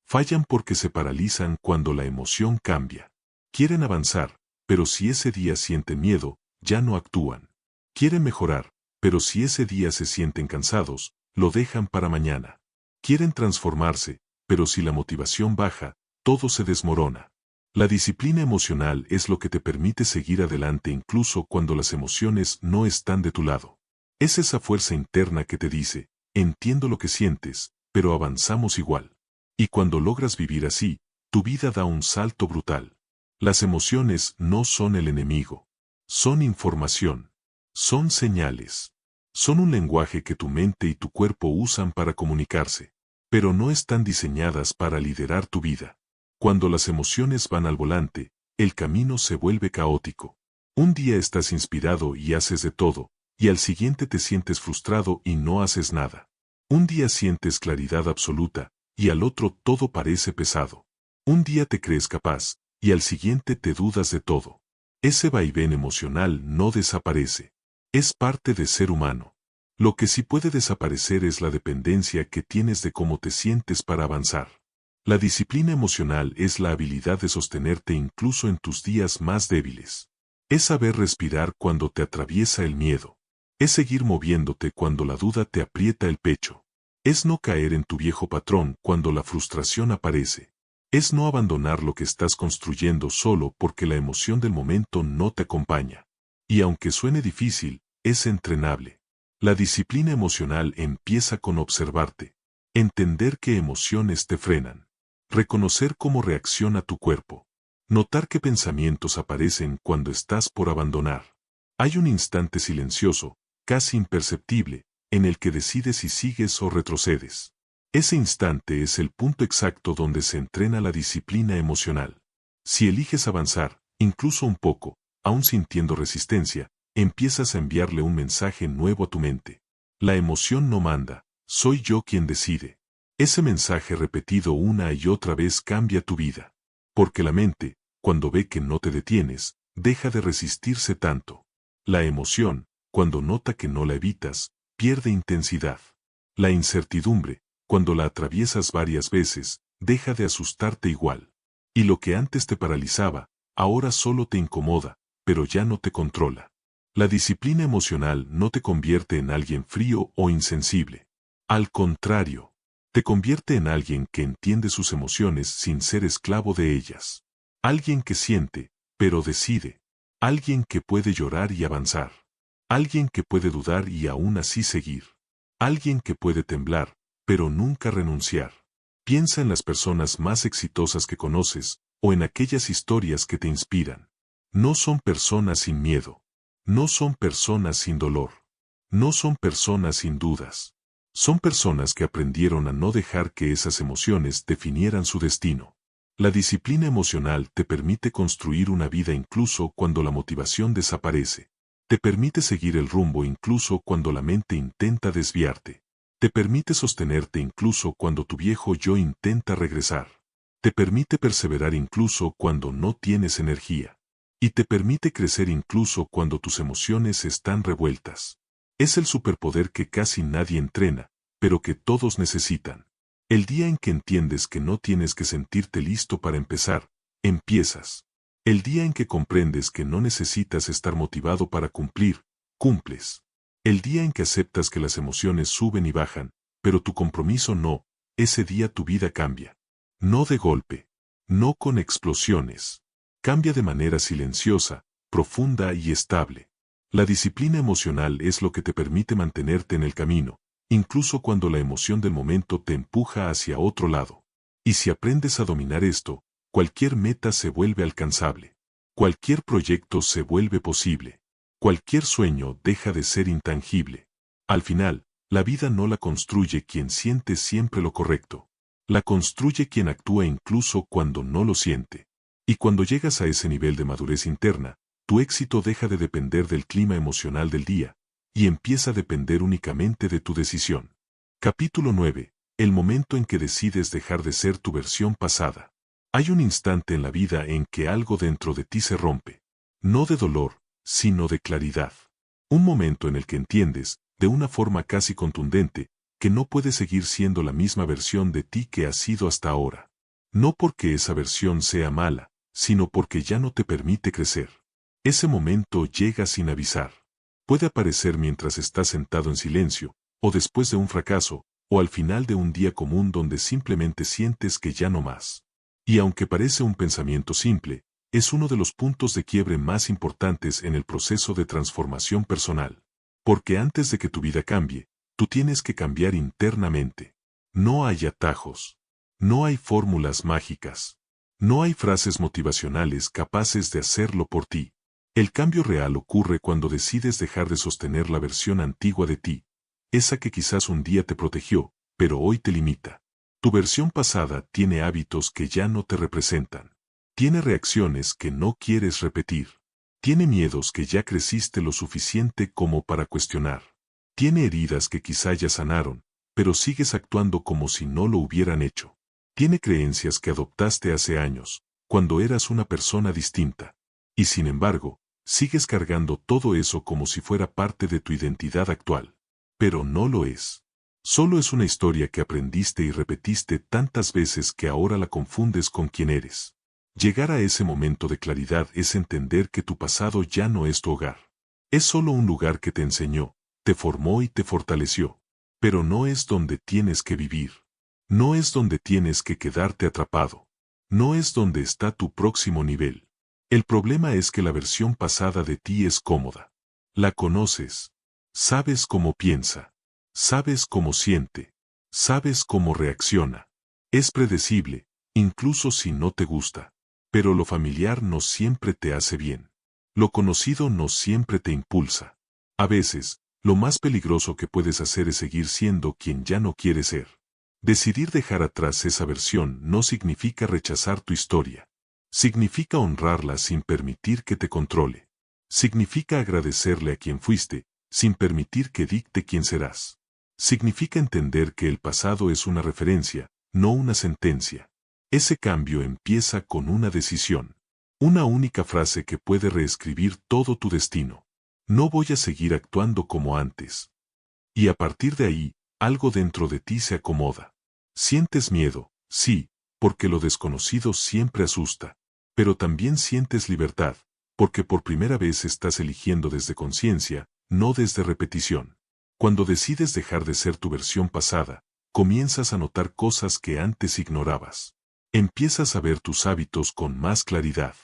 Fallan porque se paralizan cuando la emoción cambia. Quieren avanzar, pero si ese día sienten miedo, ya no actúan. Quieren mejorar, pero si ese día se sienten cansados, lo dejan para mañana. Quieren transformarse, pero si la motivación baja, todo se desmorona. La disciplina emocional es lo que te permite seguir adelante incluso cuando las emociones no están de tu lado. Es esa fuerza interna que te dice, entiendo lo que sientes, pero avanzamos igual. Y cuando logras vivir así, tu vida da un salto brutal. Las emociones no son el enemigo. Son información. Son señales. Son un lenguaje que tu mente y tu cuerpo usan para comunicarse. Pero no están diseñadas para liderar tu vida. Cuando las emociones van al volante, el camino se vuelve caótico. Un día estás inspirado y haces de todo, y al siguiente te sientes frustrado y no haces nada. Un día sientes claridad absoluta, y al otro todo parece pesado. Un día te crees capaz, y al siguiente te dudas de todo. Ese vaivén emocional no desaparece. Es parte de ser humano. Lo que sí puede desaparecer es la dependencia que tienes de cómo te sientes para avanzar. La disciplina emocional es la habilidad de sostenerte incluso en tus días más débiles. Es saber respirar cuando te atraviesa el miedo. Es seguir moviéndote cuando la duda te aprieta el pecho. Es no caer en tu viejo patrón cuando la frustración aparece. Es no abandonar lo que estás construyendo solo porque la emoción del momento no te acompaña. Y aunque suene difícil, es entrenable. La disciplina emocional empieza con observarte. Entender qué emociones te frenan. Reconocer cómo reacciona tu cuerpo. Notar qué pensamientos aparecen cuando estás por abandonar. Hay un instante silencioso, casi imperceptible, en el que decides si sigues o retrocedes. Ese instante es el punto exacto donde se entrena la disciplina emocional. Si eliges avanzar, incluso un poco, aún sintiendo resistencia, empiezas a enviarle un mensaje nuevo a tu mente. La emoción no manda, soy yo quien decide. Ese mensaje repetido una y otra vez cambia tu vida. Porque la mente, cuando ve que no te detienes, deja de resistirse tanto. La emoción, cuando nota que no la evitas, pierde intensidad. La incertidumbre, cuando la atraviesas varias veces, deja de asustarte igual. Y lo que antes te paralizaba, ahora solo te incomoda, pero ya no te controla. La disciplina emocional no te convierte en alguien frío o insensible. Al contrario, te convierte en alguien que entiende sus emociones sin ser esclavo de ellas. Alguien que siente, pero decide. Alguien que puede llorar y avanzar. Alguien que puede dudar y aún así seguir. Alguien que puede temblar, pero nunca renunciar. Piensa en las personas más exitosas que conoces, o en aquellas historias que te inspiran. No son personas sin miedo. No son personas sin dolor. No son personas sin dudas. Son personas que aprendieron a no dejar que esas emociones definieran su destino. La disciplina emocional te permite construir una vida incluso cuando la motivación desaparece. Te permite seguir el rumbo incluso cuando la mente intenta desviarte. Te permite sostenerte incluso cuando tu viejo yo intenta regresar. Te permite perseverar incluso cuando no tienes energía. Y te permite crecer incluso cuando tus emociones están revueltas. Es el superpoder que casi nadie entrena, pero que todos necesitan. El día en que entiendes que no tienes que sentirte listo para empezar, empiezas. El día en que comprendes que no necesitas estar motivado para cumplir, cumples. El día en que aceptas que las emociones suben y bajan, pero tu compromiso no, ese día tu vida cambia. No de golpe. No con explosiones. Cambia de manera silenciosa, profunda y estable. La disciplina emocional es lo que te permite mantenerte en el camino, incluso cuando la emoción del momento te empuja hacia otro lado. Y si aprendes a dominar esto, cualquier meta se vuelve alcanzable. Cualquier proyecto se vuelve posible. Cualquier sueño deja de ser intangible. Al final, la vida no la construye quien siente siempre lo correcto. La construye quien actúa incluso cuando no lo siente. Y cuando llegas a ese nivel de madurez interna, tu éxito deja de depender del clima emocional del día, y empieza a depender únicamente de tu decisión. Capítulo 9. El momento en que decides dejar de ser tu versión pasada. Hay un instante en la vida en que algo dentro de ti se rompe. No de dolor, sino de claridad. Un momento en el que entiendes, de una forma casi contundente, que no puedes seguir siendo la misma versión de ti que has sido hasta ahora. No porque esa versión sea mala, sino porque ya no te permite crecer. Ese momento llega sin avisar. Puede aparecer mientras estás sentado en silencio, o después de un fracaso, o al final de un día común donde simplemente sientes que ya no más. Y aunque parece un pensamiento simple, es uno de los puntos de quiebre más importantes en el proceso de transformación personal. Porque antes de que tu vida cambie, tú tienes que cambiar internamente. No hay atajos. No hay fórmulas mágicas. No hay frases motivacionales capaces de hacerlo por ti. El cambio real ocurre cuando decides dejar de sostener la versión antigua de ti, esa que quizás un día te protegió, pero hoy te limita. Tu versión pasada tiene hábitos que ya no te representan. Tiene reacciones que no quieres repetir. Tiene miedos que ya creciste lo suficiente como para cuestionar. Tiene heridas que quizá ya sanaron, pero sigues actuando como si no lo hubieran hecho. Tiene creencias que adoptaste hace años, cuando eras una persona distinta. Y sin embargo, sigues cargando todo eso como si fuera parte de tu identidad actual. Pero no lo es. Solo es una historia que aprendiste y repetiste tantas veces que ahora la confundes con quién eres. Llegar a ese momento de claridad es entender que tu pasado ya no es tu hogar. Es solo un lugar que te enseñó, te formó y te fortaleció. Pero no es donde tienes que vivir. No es donde tienes que quedarte atrapado. No es donde está tu próximo nivel. El problema es que la versión pasada de ti es cómoda. La conoces. Sabes cómo piensa. Sabes cómo siente. Sabes cómo reacciona. Es predecible, incluso si no te gusta. Pero lo familiar no siempre te hace bien. Lo conocido no siempre te impulsa. A veces, lo más peligroso que puedes hacer es seguir siendo quien ya no quieres ser. Decidir dejar atrás esa versión no significa rechazar tu historia. Significa honrarla sin permitir que te controle. Significa agradecerle a quien fuiste, sin permitir que dicte quién serás. Significa entender que el pasado es una referencia, no una sentencia. Ese cambio empieza con una decisión. Una única frase que puede reescribir todo tu destino. No voy a seguir actuando como antes. Y a partir de ahí, algo dentro de ti se acomoda. Sientes miedo, sí, porque lo desconocido siempre asusta. Pero también sientes libertad, porque por primera vez estás eligiendo desde conciencia, no desde repetición. Cuando decides dejar de ser tu versión pasada, comienzas a notar cosas que antes ignorabas. Empiezas a ver tus hábitos con más claridad.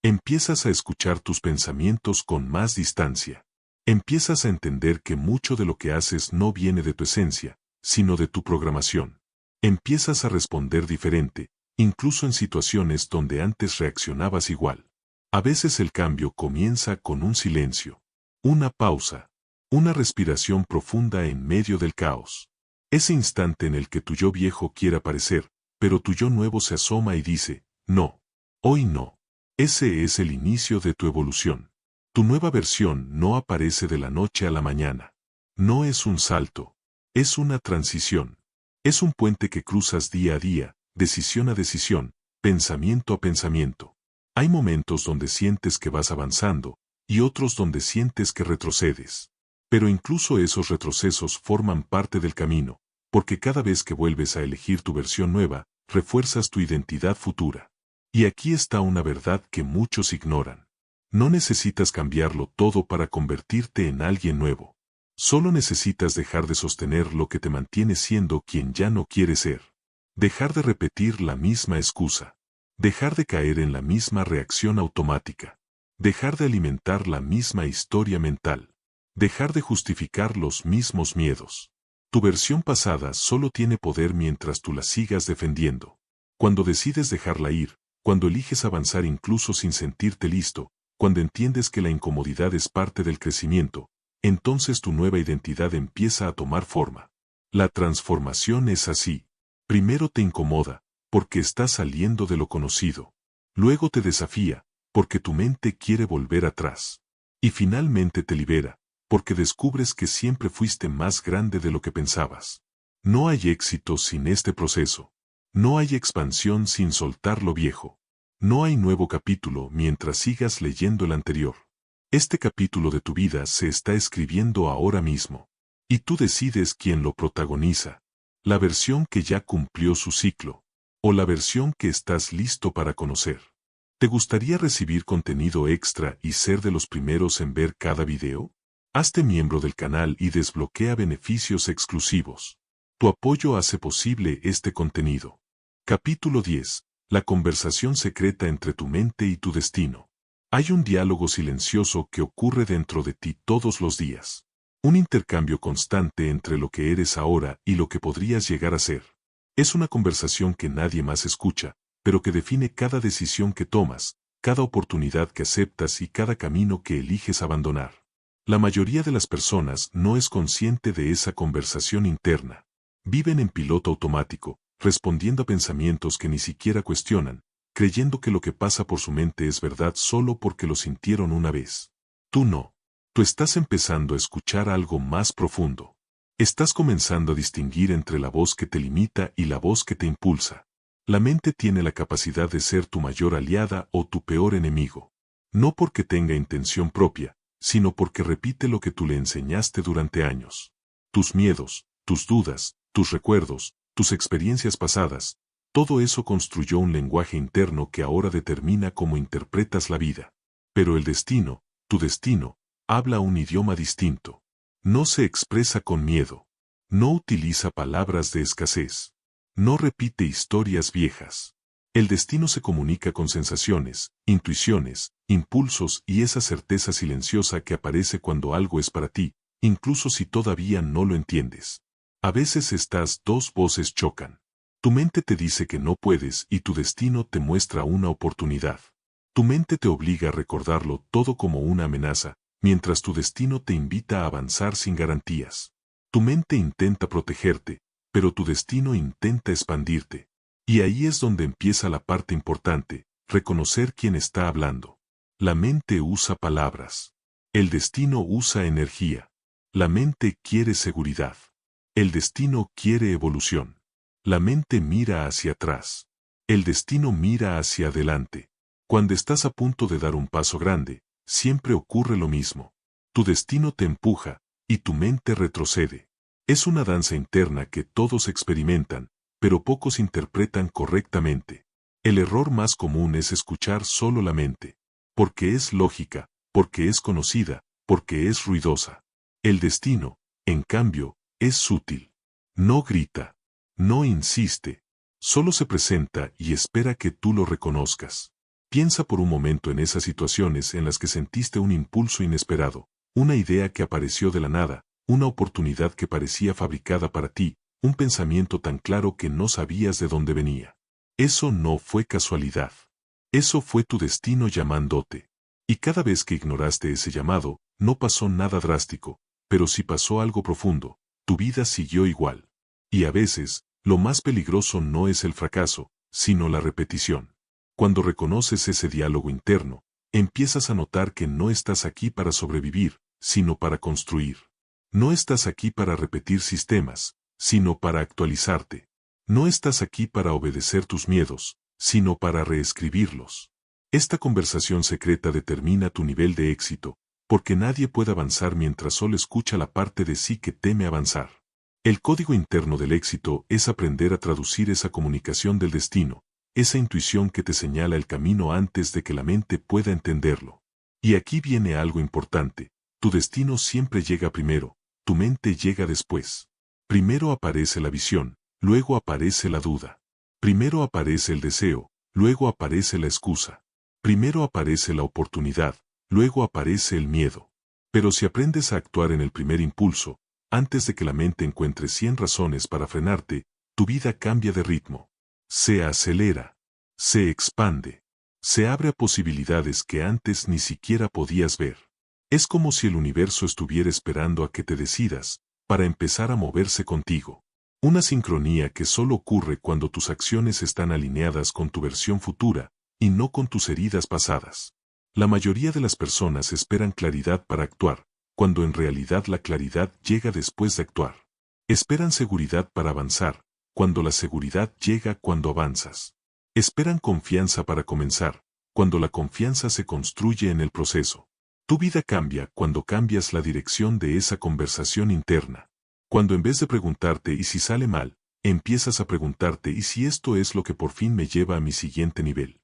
Empiezas a escuchar tus pensamientos con más distancia. Empiezas a entender que mucho de lo que haces no viene de tu esencia, sino de tu programación. Empiezas a responder diferente, incluso en situaciones donde antes reaccionabas igual. A veces el cambio comienza con un silencio, una pausa, una respiración profunda en medio del caos. Ese instante en el que tu yo viejo quiere aparecer, pero tu yo nuevo se asoma y dice, no, hoy no. Ese es el inicio de tu evolución. Tu nueva versión no aparece de la noche a la mañana. No es un salto, es una transición. Es un puente que cruzas día a día, decisión a decisión, pensamiento a pensamiento. Hay momentos donde sientes que vas avanzando, y otros donde sientes que retrocedes. Pero incluso esos retrocesos forman parte del camino, porque cada vez que vuelves a elegir tu versión nueva, refuerzas tu identidad futura. Y aquí está una verdad que muchos ignoran. No necesitas cambiarlo todo para convertirte en alguien nuevo. Solo necesitas dejar de sostener lo que te mantiene siendo quien ya no quieres ser. Dejar de repetir la misma excusa. Dejar de caer en la misma reacción automática. Dejar de alimentar la misma historia mental. Dejar de justificar los mismos miedos. Tu versión pasada solo tiene poder mientras tú la sigas defendiendo. Cuando decides dejarla ir, cuando eliges avanzar incluso sin sentirte listo, cuando entiendes que la incomodidad es parte del crecimiento, entonces tu nueva identidad empieza a tomar forma. La transformación es así. Primero te incomoda, porque estás saliendo de lo conocido. Luego te desafía, porque tu mente quiere volver atrás. Y finalmente te libera, porque descubres que siempre fuiste más grande de lo que pensabas. No hay éxito sin este proceso. No hay expansión sin soltar lo viejo. No hay nuevo capítulo mientras sigas leyendo el anterior. Este capítulo de tu vida se está escribiendo ahora mismo. Y tú decides quién lo protagoniza. La versión que ya cumplió su ciclo. O la versión que estás listo para conocer. ¿Te gustaría recibir contenido extra y ser de los primeros en ver cada video? Hazte miembro del canal y desbloquea beneficios exclusivos. Tu apoyo hace posible este contenido. Capítulo 10. La conversación secreta entre tu mente y tu destino. Hay un diálogo silencioso que ocurre dentro de ti todos los días. Un intercambio constante entre lo que eres ahora y lo que podrías llegar a ser. Es una conversación que nadie más escucha, pero que define cada decisión que tomas, cada oportunidad que aceptas y cada camino que eliges abandonar. La mayoría de las personas no es consciente de esa conversación interna. Viven en piloto automático, respondiendo a pensamientos que ni siquiera cuestionan, creyendo que lo que pasa por su mente es verdad solo porque lo sintieron una vez. Tú no. Tú estás empezando a escuchar algo más profundo. Estás comenzando a distinguir entre la voz que te limita y la voz que te impulsa. La mente tiene la capacidad de ser tu mayor aliada o tu peor enemigo. No porque tenga intención propia, sino porque repite lo que tú le enseñaste durante años. Tus miedos, tus dudas, tus recuerdos, tus experiencias pasadas, todo eso construyó un lenguaje interno que ahora determina cómo interpretas la vida. Pero el destino, tu destino, habla un idioma distinto. No se expresa con miedo. No utiliza palabras de escasez. No repite historias viejas. El destino se comunica con sensaciones, intuiciones, impulsos y esa certeza silenciosa que aparece cuando algo es para ti, incluso si todavía no lo entiendes. A veces estas dos voces chocan. Tu mente te dice que no puedes y tu destino te muestra una oportunidad. Tu mente te obliga a recordarlo todo como una amenaza, mientras tu destino te invita a avanzar sin garantías. Tu mente intenta protegerte, pero tu destino intenta expandirte. Y ahí es donde empieza la parte importante, reconocer quién está hablando. La mente usa palabras. El destino usa energía. La mente quiere seguridad. El destino quiere evolución. La mente mira hacia atrás. El destino mira hacia adelante. Cuando estás a punto de dar un paso grande, siempre ocurre lo mismo. Tu destino te empuja, y tu mente retrocede. Es una danza interna que todos experimentan, pero pocos interpretan correctamente. El error más común es escuchar solo la mente. Porque es lógica, porque es conocida, porque es ruidosa. El destino, en cambio, es sutil. No grita. No insiste. Solo se presenta y espera que tú lo reconozcas. Piensa por un momento en esas situaciones en las que sentiste un impulso inesperado, una idea que apareció de la nada, una oportunidad que parecía fabricada para ti, un pensamiento tan claro que no sabías de dónde venía. Eso no fue casualidad. Eso fue tu destino llamándote. Y cada vez que ignoraste ese llamado, no pasó nada drástico, pero sí pasó algo profundo, tu vida siguió igual. Y a veces, lo más peligroso no es el fracaso, sino la repetición. Cuando reconoces ese diálogo interno, empiezas a notar que no estás aquí para sobrevivir, sino para construir. No estás aquí para repetir sistemas, sino para actualizarte. No estás aquí para obedecer tus miedos, sino para reescribirlos. Esta conversación secreta determina tu nivel de éxito, porque nadie puede avanzar mientras solo escucha la parte de sí que teme avanzar. El código interno del éxito es aprender a traducir esa comunicación del destino, esa intuición que te señala el camino antes de que la mente pueda entenderlo. Y aquí viene algo importante, tu destino siempre llega primero, tu mente llega después. Primero aparece la visión, luego aparece la duda. Primero aparece el deseo, luego aparece la excusa. Primero aparece la oportunidad, luego aparece el miedo. Pero si aprendes a actuar en el primer impulso, antes de que la mente encuentre 100 razones para frenarte, tu vida cambia de ritmo. Se acelera, se expande, se abre a posibilidades que antes ni siquiera podías ver. Es como si el universo estuviera esperando a que te decidas, para empezar a moverse contigo. Una sincronía que solo ocurre cuando tus acciones están alineadas con tu versión futura, y no con tus heridas pasadas. La mayoría de las personas esperan claridad para actuar, cuando en realidad la claridad llega después de actuar. Esperan seguridad para avanzar, cuando la seguridad llega cuando avanzas. Esperan confianza para comenzar, cuando la confianza se construye en el proceso. Tu vida cambia cuando cambias la dirección de esa conversación interna. Cuando en vez de preguntarte ¿y si sale mal?, empiezas a preguntarte ¿y si esto es lo que por fin me lleva a mi siguiente nivel?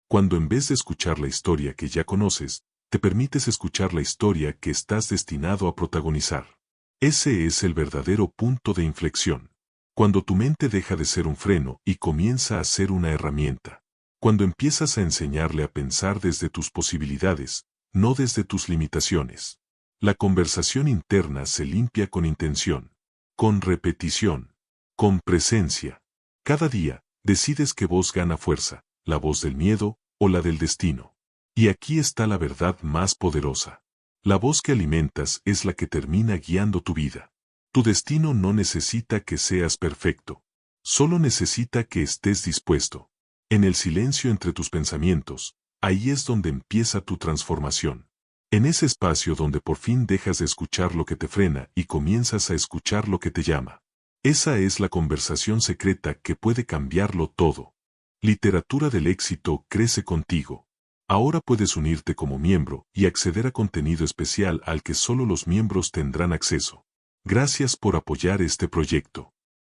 Cuando en vez de escuchar la historia que ya conoces, te permites escuchar la historia que estás destinado a protagonizar. Ese es el verdadero punto de inflexión. Cuando tu mente deja de ser un freno y comienza a ser una herramienta. Cuando empiezas a enseñarle a pensar desde tus posibilidades, no desde tus limitaciones. La conversación interna se limpia con intención, con repetición, con presencia. Cada día, decides qué voz gana fuerza, la voz del miedo o la del destino. Y aquí está la verdad más poderosa. La voz que alimentas es la que termina guiando tu vida. Tu destino no necesita que seas perfecto. Solo necesita que estés dispuesto. En el silencio entre tus pensamientos, ahí es donde empieza tu transformación. En ese espacio donde por fin dejas de escuchar lo que te frena y comienzas a escuchar lo que te llama. Esa es la conversación secreta que puede cambiarlo todo. Literatura del éxito crece contigo. Ahora puedes unirte como miembro y acceder a contenido especial al que solo los miembros tendrán acceso. Gracias por apoyar este proyecto.